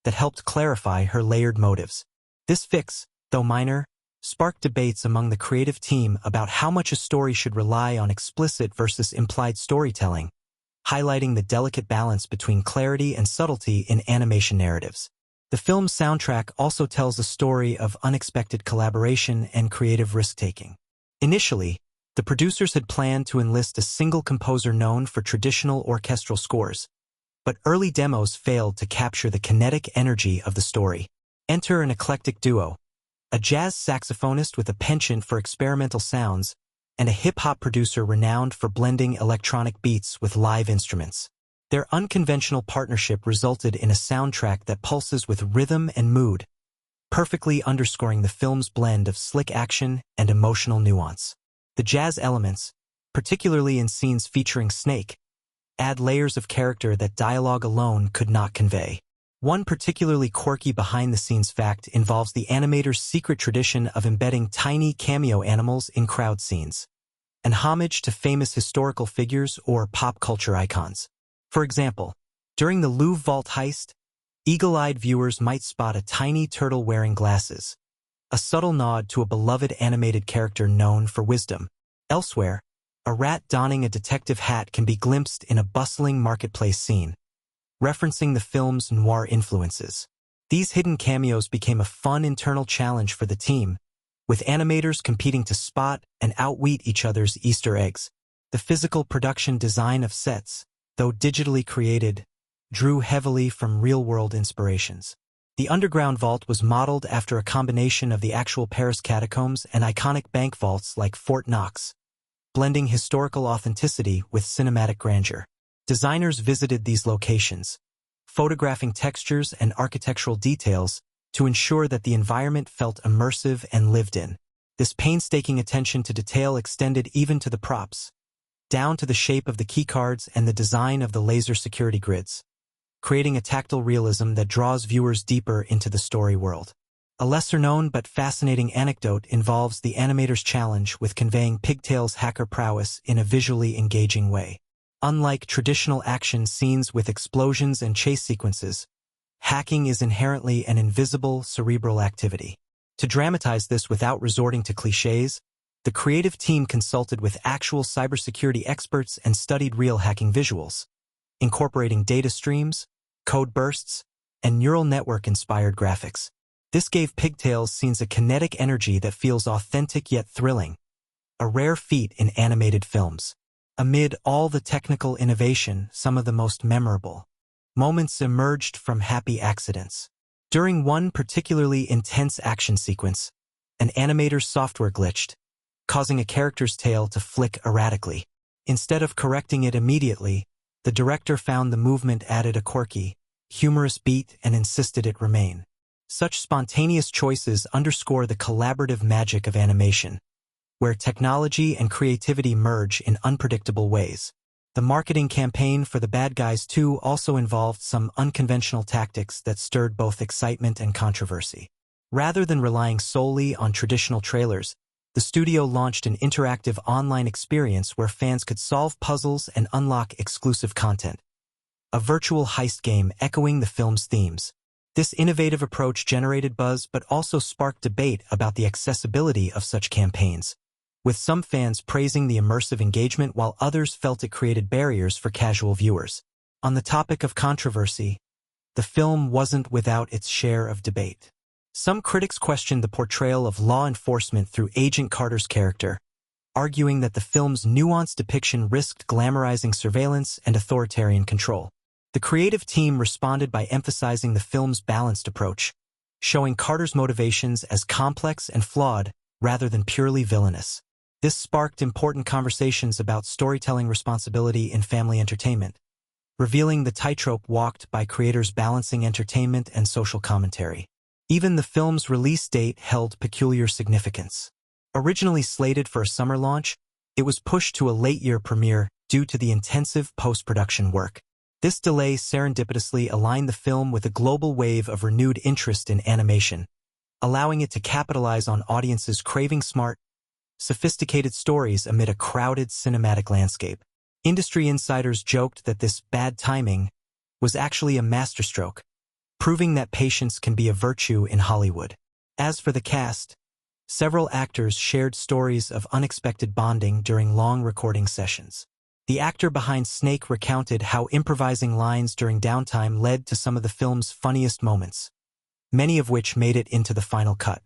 that helped clarify her layered motives. This fix, though minor, sparked debates among the creative team about how much a story should rely on explicit versus implied storytelling, highlighting the delicate balance between clarity and subtlety in animation narratives. The film's soundtrack also tells a story of unexpected collaboration and creative risk-taking. Initially, the producers had planned to enlist a single composer known for traditional orchestral scores, but early demos failed to capture the kinetic energy of the story. Enter an eclectic duo, a jazz saxophonist with a penchant for experimental sounds, and a hip-hop producer renowned for blending electronic beats with live instruments. Their unconventional partnership resulted in a soundtrack that pulses with rhythm and mood, perfectly underscoring the film's blend of slick action and emotional nuance. The jazz elements, particularly in scenes featuring Snake, add layers of character that dialogue alone could not convey. One particularly quirky behind-the-scenes fact involves the animator's secret tradition of embedding tiny cameo animals in crowd scenes, an homage to famous historical figures or pop culture icons. For example, during the Louvre Vault heist, eagle-eyed viewers might spot a tiny turtle wearing glasses, a subtle nod to a beloved animated character known for wisdom. Elsewhere, a rat donning a detective hat can be glimpsed in a bustling marketplace scene, referencing the film's noir influences. These hidden cameos became a fun internal challenge for the team, with animators competing to spot and outwit each other's Easter eggs. The physical production design of sets, though digitally created, drew heavily from real-world inspirations. The underground vault was modeled after a combination of the actual Paris catacombs and iconic bank vaults like Fort Knox, blending historical authenticity with cinematic grandeur. Designers visited these locations, photographing textures and architectural details to ensure that the environment felt immersive and lived in. This painstaking attention to detail extended even to the props, down to the shape of the keycards and the design of the laser security grids, creating a tactile realism that draws viewers deeper into the story world. A lesser-known but fascinating anecdote involves the animator's challenge with conveying Pigtail's hacker prowess in a visually engaging way. Unlike traditional action scenes with explosions and chase sequences, hacking is inherently an invisible, cerebral activity. To dramatize this without resorting to clichés, the creative team consulted with actual cybersecurity experts and studied real hacking visuals, incorporating data streams, code bursts, and neural network-inspired graphics. This gave Pigtails scenes a kinetic energy that feels authentic yet thrilling, a rare feat in animated films. Amid all the technical innovation, some of the most memorable moments emerged from happy accidents. During one particularly intense action sequence, an animator's software glitched, causing a character's tail to flick erratically. Instead of correcting it immediately, the director found the movement added a quirky, humorous beat and insisted it remain. Such spontaneous choices underscore the collaborative magic of animation, where technology and creativity merge in unpredictable ways. The marketing campaign for The Bad Guys 2 also involved some unconventional tactics that stirred both excitement and controversy. Rather than relying solely on traditional trailers, the studio launched an interactive online experience where fans could solve puzzles and unlock exclusive content. A virtual heist game echoing the film's themes. This innovative approach generated buzz but also sparked debate about the accessibility of such campaigns, with some fans praising the immersive engagement while others felt it created barriers for casual viewers. On the topic of controversy, the film wasn't without its share of debate. Some critics questioned the portrayal of law enforcement through Agent Carter's character, arguing that the film's nuanced depiction risked glamorizing surveillance and authoritarian control. The creative team responded by emphasizing the film's balanced approach, showing Carter's motivations as complex and flawed rather than purely villainous. This sparked important conversations about storytelling responsibility in family entertainment, revealing the tightrope walked by creators balancing entertainment and social commentary. Even the film's release date held peculiar significance. Originally slated for a summer launch, it was pushed to a late-year premiere due to the intensive post-production work. This delay serendipitously aligned the film with a global wave of renewed interest in animation, allowing it to capitalize on audiences craving smart, sophisticated stories amid a crowded cinematic landscape. Industry insiders joked that this bad timing was actually a masterstroke, proving that patience can be a virtue in Hollywood. As for the cast, several actors shared stories of unexpected bonding during long recording sessions. The actor behind Snake recounted how improvising lines during downtime led to some of the film's funniest moments, many of which made it into the final cut.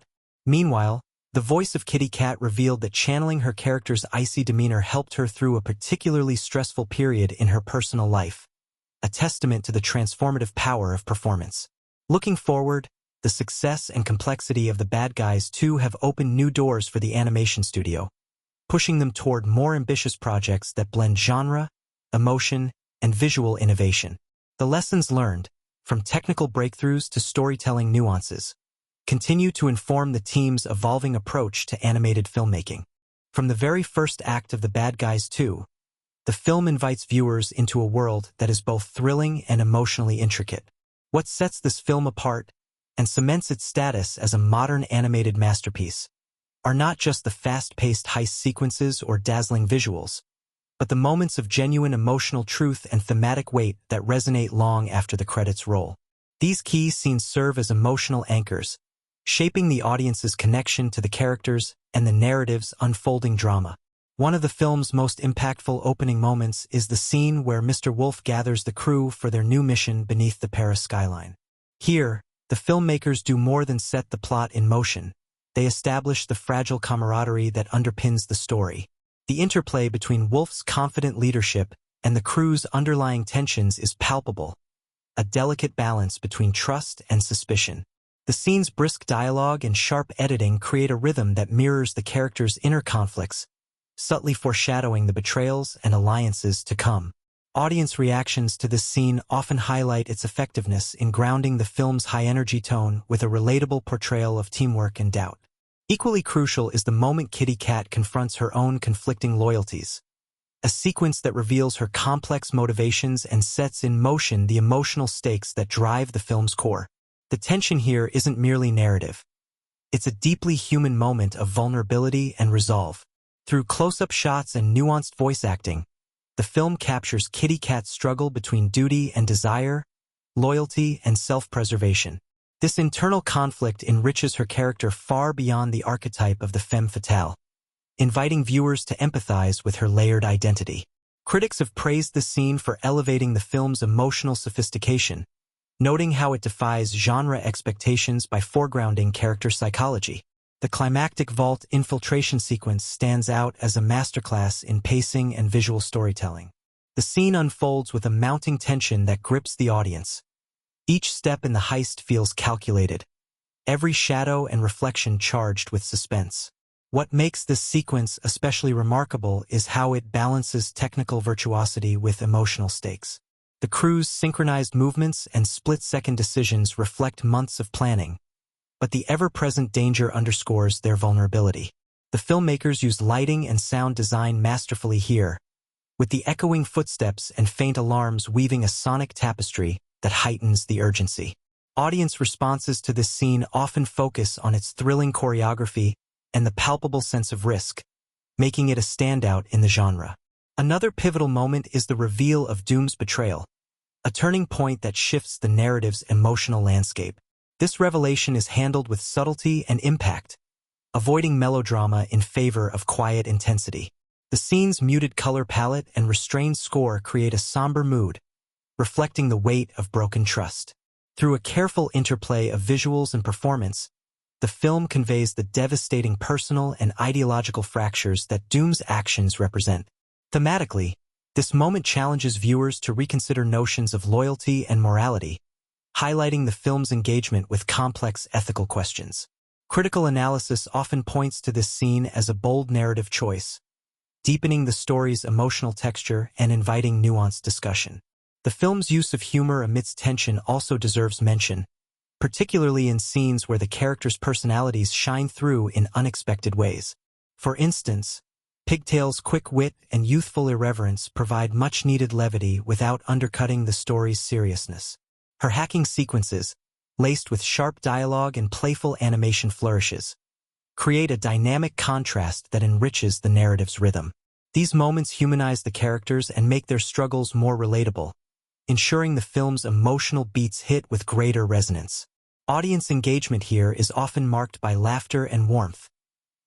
Meanwhile, the voice of Kitty Cat revealed that channeling her character's icy demeanor helped her through a particularly stressful period in her personal life, a testament to the transformative power of performance. Looking forward, the success and complexity of The Bad Guys 2 have opened new doors for the animation studio, pushing them toward more ambitious projects that blend genre, emotion, and visual innovation. The lessons learned, from technical breakthroughs to storytelling nuances, continue to inform the team's evolving approach to animated filmmaking. From the very first act of The Bad Guys 2, the film invites viewers into a world that is both thrilling and emotionally intricate. What sets this film apart and cements its status as a modern animated masterpiece are not just the fast-paced heist sequences or dazzling visuals, but the moments of genuine emotional truth and thematic weight that resonate long after the credits roll. These key scenes serve as emotional anchors, shaping the audience's connection to the characters and the narrative's unfolding drama. One of the film's most impactful opening moments is the scene where Mr. Wolf gathers the crew for their new mission beneath the Paris skyline. Here, the filmmakers do more than set the plot in motion. They establish the fragile camaraderie that underpins the story. The interplay between Wolf's confident leadership and the crew's underlying tensions is palpable, a delicate balance between trust and suspicion. The scene's brisk dialogue and sharp editing create a rhythm that mirrors the characters' inner conflicts, subtly foreshadowing the betrayals and alliances to come. Audience reactions to this scene often highlight its effectiveness in grounding the film's high-energy tone with a relatable portrayal of teamwork and doubt. Equally crucial is the moment Kitty Cat confronts her own conflicting loyalties, a sequence that reveals her complex motivations and sets in motion the emotional stakes that drive the film's core. The tension here isn't merely narrative. It's a deeply human moment of vulnerability and resolve. Through close-up shots and nuanced voice acting, the film captures Kitty Cat's struggle between duty and desire, loyalty and self-preservation. This internal conflict enriches her character far beyond the archetype of the femme fatale, inviting viewers to empathize with her layered identity. Critics have praised the scene for elevating the film's emotional sophistication, noting how it defies genre expectations by foregrounding character psychology. The climactic vault infiltration sequence stands out as a masterclass in pacing and visual storytelling. The scene unfolds with a mounting tension that grips the audience. Each step in the heist feels calculated, every shadow and reflection charged with suspense. What makes this sequence especially remarkable is how it balances technical virtuosity with emotional stakes. The crew's synchronized movements and split-second decisions reflect months of planning, but the ever-present danger underscores their vulnerability. The filmmakers used lighting and sound design masterfully here, with the echoing footsteps and faint alarms weaving a sonic tapestry that heightens the urgency. Audience responses to this scene often focus on its thrilling choreography and the palpable sense of risk, making it a standout in the genre. Another pivotal moment is the reveal of Doom's betrayal, a turning point that shifts the narrative's emotional landscape. This revelation is handled with subtlety and impact, avoiding melodrama in favor of quiet intensity. The scene's muted color palette and restrained score create a somber mood, reflecting the weight of broken trust. Through a careful interplay of visuals and performance, the film conveys the devastating personal and ideological fractures that Doom's actions represent. Thematically, this moment challenges viewers to reconsider notions of loyalty and morality, highlighting the film's engagement with complex ethical questions. Critical analysis often points to this scene as a bold narrative choice, deepening the story's emotional texture and inviting nuanced discussion. The film's use of humor amidst tension also deserves mention, particularly in scenes where the characters' personalities shine through in unexpected ways. For instance, Pigtail's quick wit and youthful irreverence provide much-needed levity without undercutting the story's seriousness. Her hacking sequences, laced with sharp dialogue and playful animation flourishes, create a dynamic contrast that enriches the narrative's rhythm. These moments humanize the characters and make their struggles more relatable, ensuring the film's emotional beats hit with greater resonance. Audience engagement here is often marked by laughter and warmth,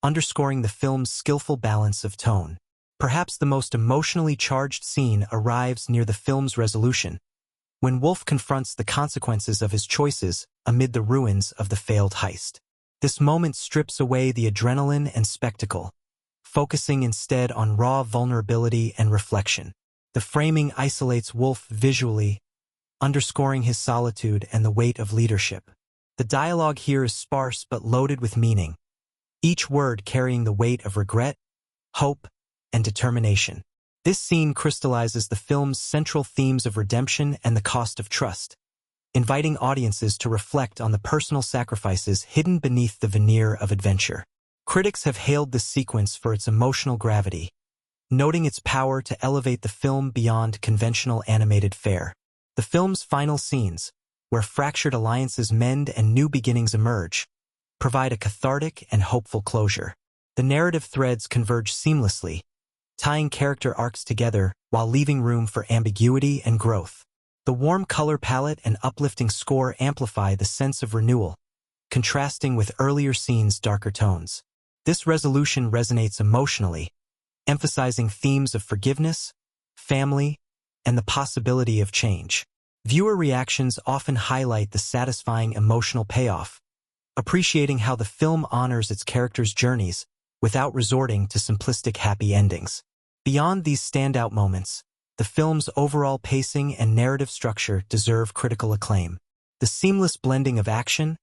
underscoring the film's skillful balance of tone. Perhaps the most emotionally charged scene arrives near the film's resolution, when Wolf confronts the consequences of his choices amid the ruins of the failed heist. This moment strips away the adrenaline and spectacle, focusing instead on raw vulnerability and reflection. The framing isolates Wolf visually, underscoring his solitude and the weight of leadership. The dialogue here is sparse but loaded with meaning, each word carrying the weight of regret, hope, and determination. This scene crystallizes the film's central themes of redemption and the cost of trust, inviting audiences to reflect on the personal sacrifices hidden beneath the veneer of adventure. Critics have hailed this sequence for its emotional gravity, noting its power to elevate the film beyond conventional animated fare. The film's final scenes, where fractured alliances mend and new beginnings emerge, provide a cathartic and hopeful closure. The narrative threads converge seamlessly, tying character arcs together while leaving room for ambiguity and growth. The warm color palette and uplifting score amplify the sense of renewal, contrasting with earlier scenes' darker tones. This resolution resonates emotionally, emphasizing themes of forgiveness, family, and the possibility of change. Viewer reactions often highlight the satisfying emotional payoff, appreciating how the film honors its characters' journeys without resorting to simplistic happy endings. Beyond these standout moments, the film's overall pacing and narrative structure deserve critical acclaim. The seamless blending of action,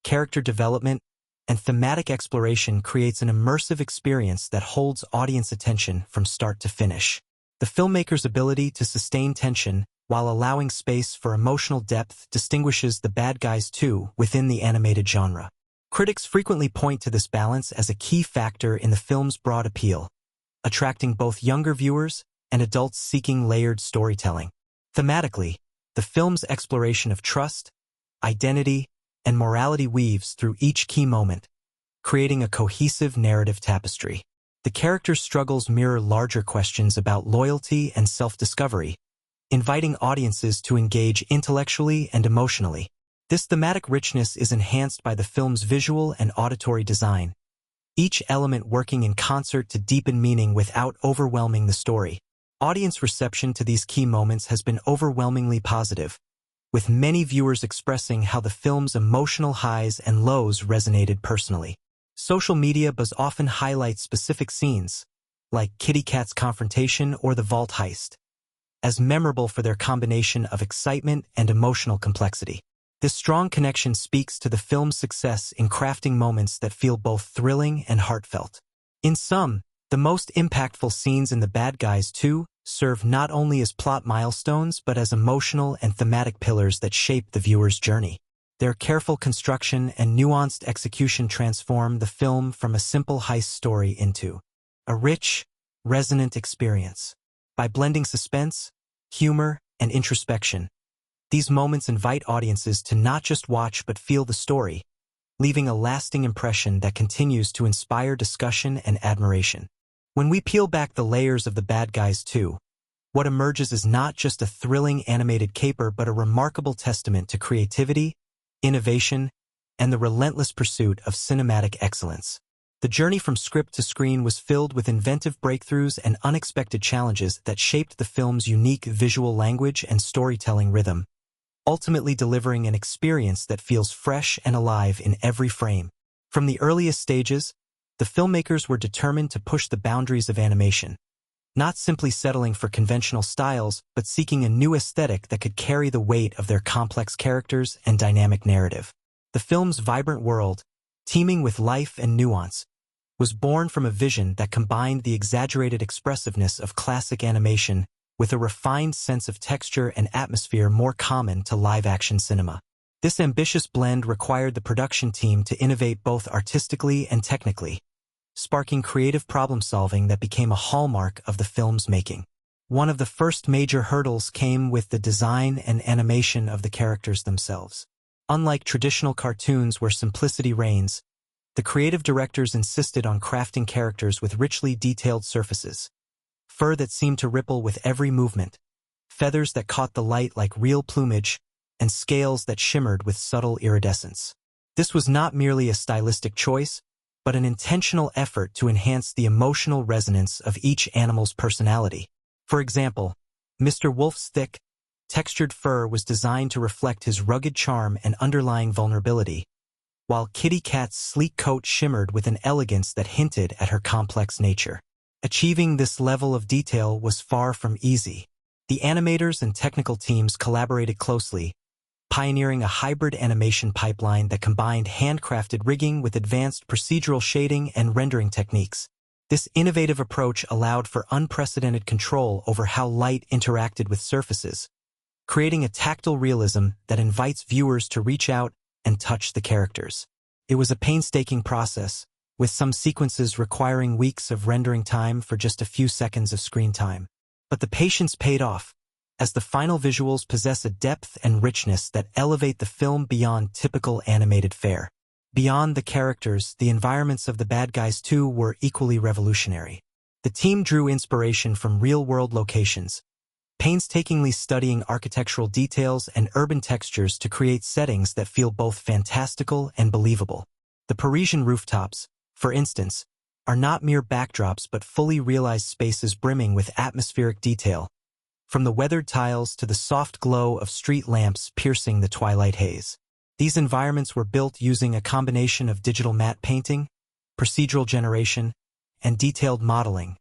character development, and thematic exploration creates an immersive experience that holds audience attention from start to finish. The filmmaker's ability to sustain tension while allowing space for emotional depth distinguishes The Bad Guys 2 within the animated genre. Critics frequently point to this balance as a key factor in the film's broad appeal, attracting both younger viewers and adults seeking layered storytelling. Thematically, the film's exploration of trust, identity, and morality weaves through each key moment, creating a cohesive narrative tapestry. The characters' struggles mirror larger questions about loyalty and self-discovery, inviting audiences to engage intellectually and emotionally. This thematic richness is enhanced by the film's visual and auditory design, each element working in concert to deepen meaning without overwhelming the story. Audience reception to these key moments has been overwhelmingly positive, with many viewers expressing how the film's emotional highs and lows resonated personally. Social media buzz often highlights specific scenes, like Kitty Cat's confrontation or the vault heist, as memorable for their combination of excitement and emotional complexity. This strong connection speaks to the film's success in crafting moments that feel both thrilling and heartfelt. In sum, the most impactful scenes in The Bad Guys 2 serve not only as plot milestones but as emotional and thematic pillars that shape the viewer's journey. Their careful construction and nuanced execution transform the film from a simple heist story into a rich, resonant experience. By blending suspense, humor, and introspection, these moments invite audiences to not just watch but feel the story, leaving a lasting impression that continues to inspire discussion and admiration. When we peel back the layers of The Bad Guys 2, what emerges is not just a thrilling animated caper but a remarkable testament to creativity, innovation, and the relentless pursuit of cinematic excellence. The journey from script to screen was filled with inventive breakthroughs and unexpected challenges that shaped the film's unique visual language and storytelling rhythm, ultimately delivering an experience that feels fresh and alive in every frame. From the earliest stages, the filmmakers were determined to push the boundaries of animation, not simply settling for conventional styles, but seeking a new aesthetic that could carry the weight of their complex characters and dynamic narrative. The film's vibrant world, teeming with life and nuance, was born from a vision that combined the exaggerated expressiveness of classic animation with a refined sense of texture and atmosphere more common to live-action cinema. This ambitious blend required the production team to innovate both artistically and technically, sparking creative problem-solving that became a hallmark of the film's making. One of the first major hurdles came with the design and animation of the characters themselves. Unlike traditional cartoons where simplicity reigns, the creative directors insisted on crafting characters with richly detailed surfaces, fur that seemed to ripple with every movement, feathers that caught the light like real plumage, and scales that shimmered with subtle iridescence. This was not merely a stylistic choice, but an intentional effort to enhance the emotional resonance of each animal's personality. For example, Mr. Wolf's thick, textured fur was designed to reflect his rugged charm and underlying vulnerability, while Kitty Cat's sleek coat shimmered with an elegance that hinted at her complex nature. Achieving this level of detail was far from easy. The animators and technical teams collaborated closely, pioneering a hybrid animation pipeline that combined handcrafted rigging with advanced procedural shading and rendering techniques. This innovative approach allowed for unprecedented control over how light interacted with surfaces, creating a tactile realism that invites viewers to reach out and touch the characters. It was a painstaking process, with some sequences requiring weeks of rendering time for just a few seconds of screen time. But the patience paid off, as the final visuals possess a depth and richness that elevate the film beyond typical animated fare. Beyond the characters, the environments of The Bad Guys 2 were equally revolutionary. The team drew inspiration from real-world locations, painstakingly studying architectural details and urban textures to create settings that feel both fantastical and believable. The Parisian rooftops, for instance, are not mere backdrops but fully realized spaces brimming with atmospheric detail, from the weathered tiles to the soft glow of street lamps piercing the twilight haze. These environments were built using a combination of digital matte painting, procedural generation, and detailed modeling,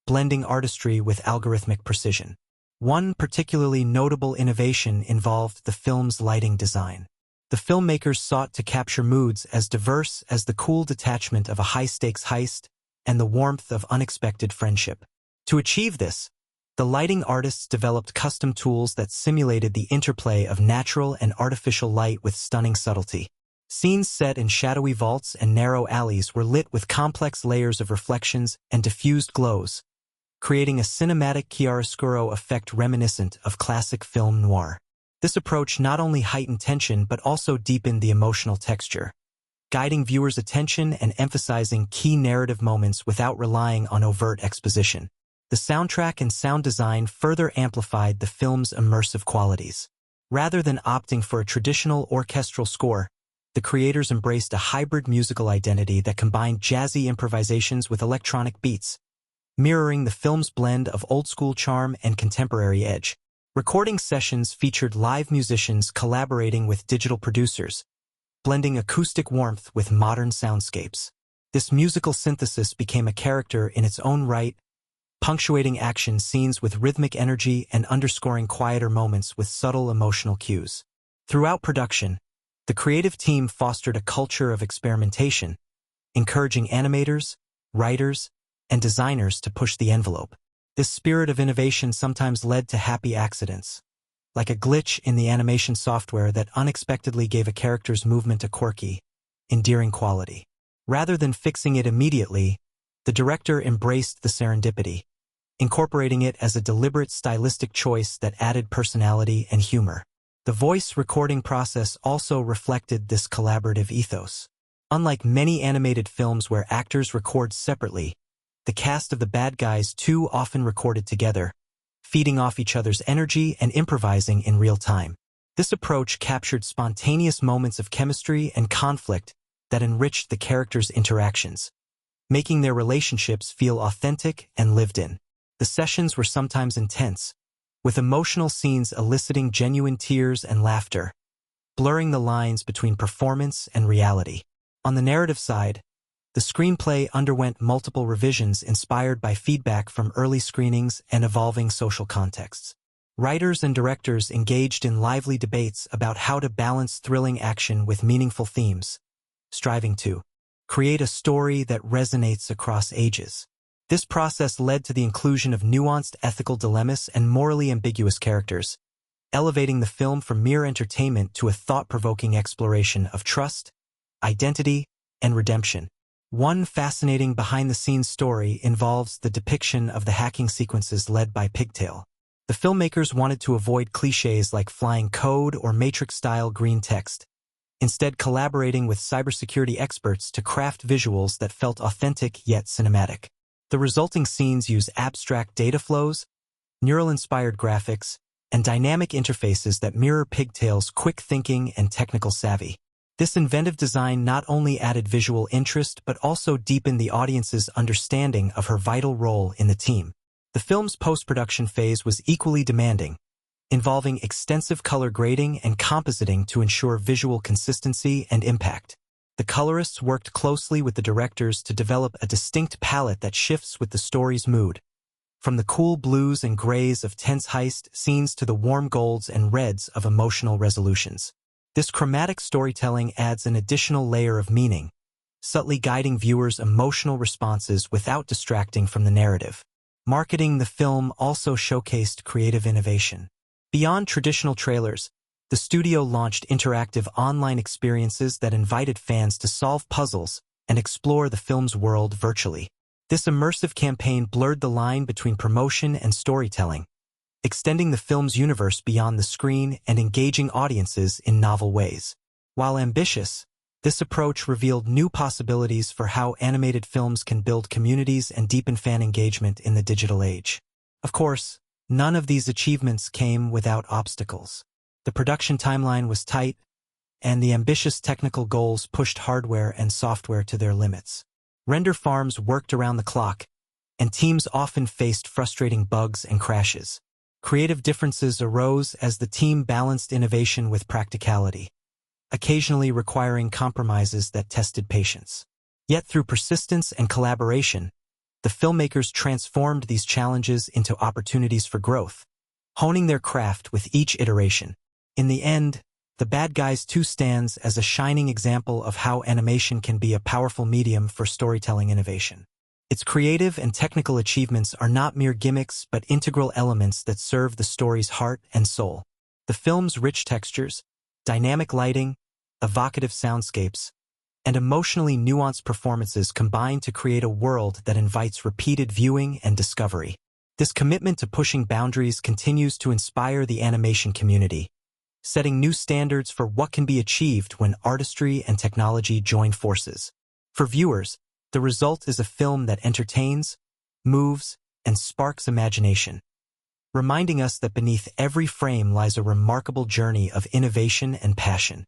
blending artistry with algorithmic precision. One particularly notable innovation involved the film's lighting design. The filmmakers sought to capture moods as diverse as the cool detachment of a high-stakes heist and the warmth of unexpected friendship. To achieve this, the lighting artists developed custom tools that simulated the interplay of natural and artificial light with stunning subtlety. Scenes set in shadowy vaults and narrow alleys were lit with complex layers of reflections and diffused glows, creating a cinematic chiaroscuro effect reminiscent of classic film noir. This approach not only heightened tension but also deepened the emotional texture, guiding viewers' attention and emphasizing key narrative moments without relying on overt exposition. The soundtrack and sound design further amplified the film's immersive qualities. Rather than opting for a traditional orchestral score, the creators embraced a hybrid musical identity that combined jazzy improvisations with electronic beats, mirroring the film's blend of old-school charm and contemporary edge. Recording sessions featured live musicians collaborating with digital producers, blending acoustic warmth with modern soundscapes. This musical synthesis became a character in its own right, punctuating action scenes with rhythmic energy and underscoring quieter moments with subtle emotional cues. Throughout production, the creative team fostered a culture of experimentation, encouraging animators, writers, and designers to push the envelope. This spirit of innovation sometimes led to happy accidents, like a glitch in the animation software that unexpectedly gave a character's movement a quirky, endearing quality. Rather than fixing it immediately, the director embraced the serendipity, incorporating it as a deliberate stylistic choice that added personality and humor. The voice recording process also reflected this collaborative ethos. Unlike many animated films where actors record separately, the cast of The Bad Guys 2 often recorded together, feeding off each other's energy and improvising in real time. This approach captured spontaneous moments of chemistry and conflict that enriched the characters' interactions, making their relationships feel authentic and lived in. The sessions were sometimes intense, with emotional scenes eliciting genuine tears and laughter, blurring the lines between performance and reality. On the narrative side, the screenplay underwent multiple revisions inspired by feedback from early screenings and evolving social contexts. Writers and directors engaged in lively debates about how to balance thrilling action with meaningful themes, striving to create a story that resonates across ages. This process led to the inclusion of nuanced ethical dilemmas and morally ambiguous characters, elevating the film from mere entertainment to a thought-provoking exploration of trust, identity, and redemption. One fascinating behind-the-scenes story involves the depiction of the hacking sequences led by Pigtail. The filmmakers wanted to avoid cliches like flying code or Matrix-style green text, instead collaborating with cybersecurity experts to craft visuals that felt authentic yet cinematic. The resulting scenes use abstract data flows, neural-inspired graphics, and dynamic interfaces that mirror Pigtail's quick thinking and technical savvy. This inventive design not only added visual interest but also deepened the audience's understanding of her vital role in the team. The film's post-production phase was equally demanding, involving extensive color grading and compositing to ensure visual consistency and impact. The colorists worked closely with the directors to develop a distinct palette that shifts with the story's mood, from the cool blues and grays of tense heist scenes to the warm golds and reds of emotional resolutions. This chromatic storytelling adds an additional layer of meaning, subtly guiding viewers' emotional responses without distracting from the narrative. Marketing the film also showcased creative innovation. Beyond traditional trailers, the studio launched interactive online experiences that invited fans to solve puzzles and explore the film's world virtually. This immersive campaign blurred the line between promotion and storytelling, extending the film's universe beyond the screen and engaging audiences in novel ways. While ambitious, this approach revealed new possibilities for how animated films can build communities and deepen fan engagement in the digital age. Of course, none of these achievements came without obstacles. The production timeline was tight, and the ambitious technical goals pushed hardware and software to their limits. Render farms worked around the clock, and teams often faced frustrating bugs and crashes. Creative differences arose as the team balanced innovation with practicality, occasionally requiring compromises that tested patience. Yet through persistence and collaboration, the filmmakers transformed these challenges into opportunities for growth, honing their craft with each iteration. In the end, The Bad Guys 2 stands as a shining example of how animation can be a powerful medium for storytelling innovation. Its creative and technical achievements are not mere gimmicks but integral elements that serve the story's heart and soul. The film's rich textures, dynamic lighting, evocative soundscapes, and emotionally nuanced performances combine to create a world that invites repeated viewing and discovery. This commitment to pushing boundaries continues to inspire the animation community, setting new standards for what can be achieved when artistry and technology join forces. For viewers, the result is a film that entertains, moves, and sparks imagination, reminding us that beneath every frame lies a remarkable journey of innovation and passion.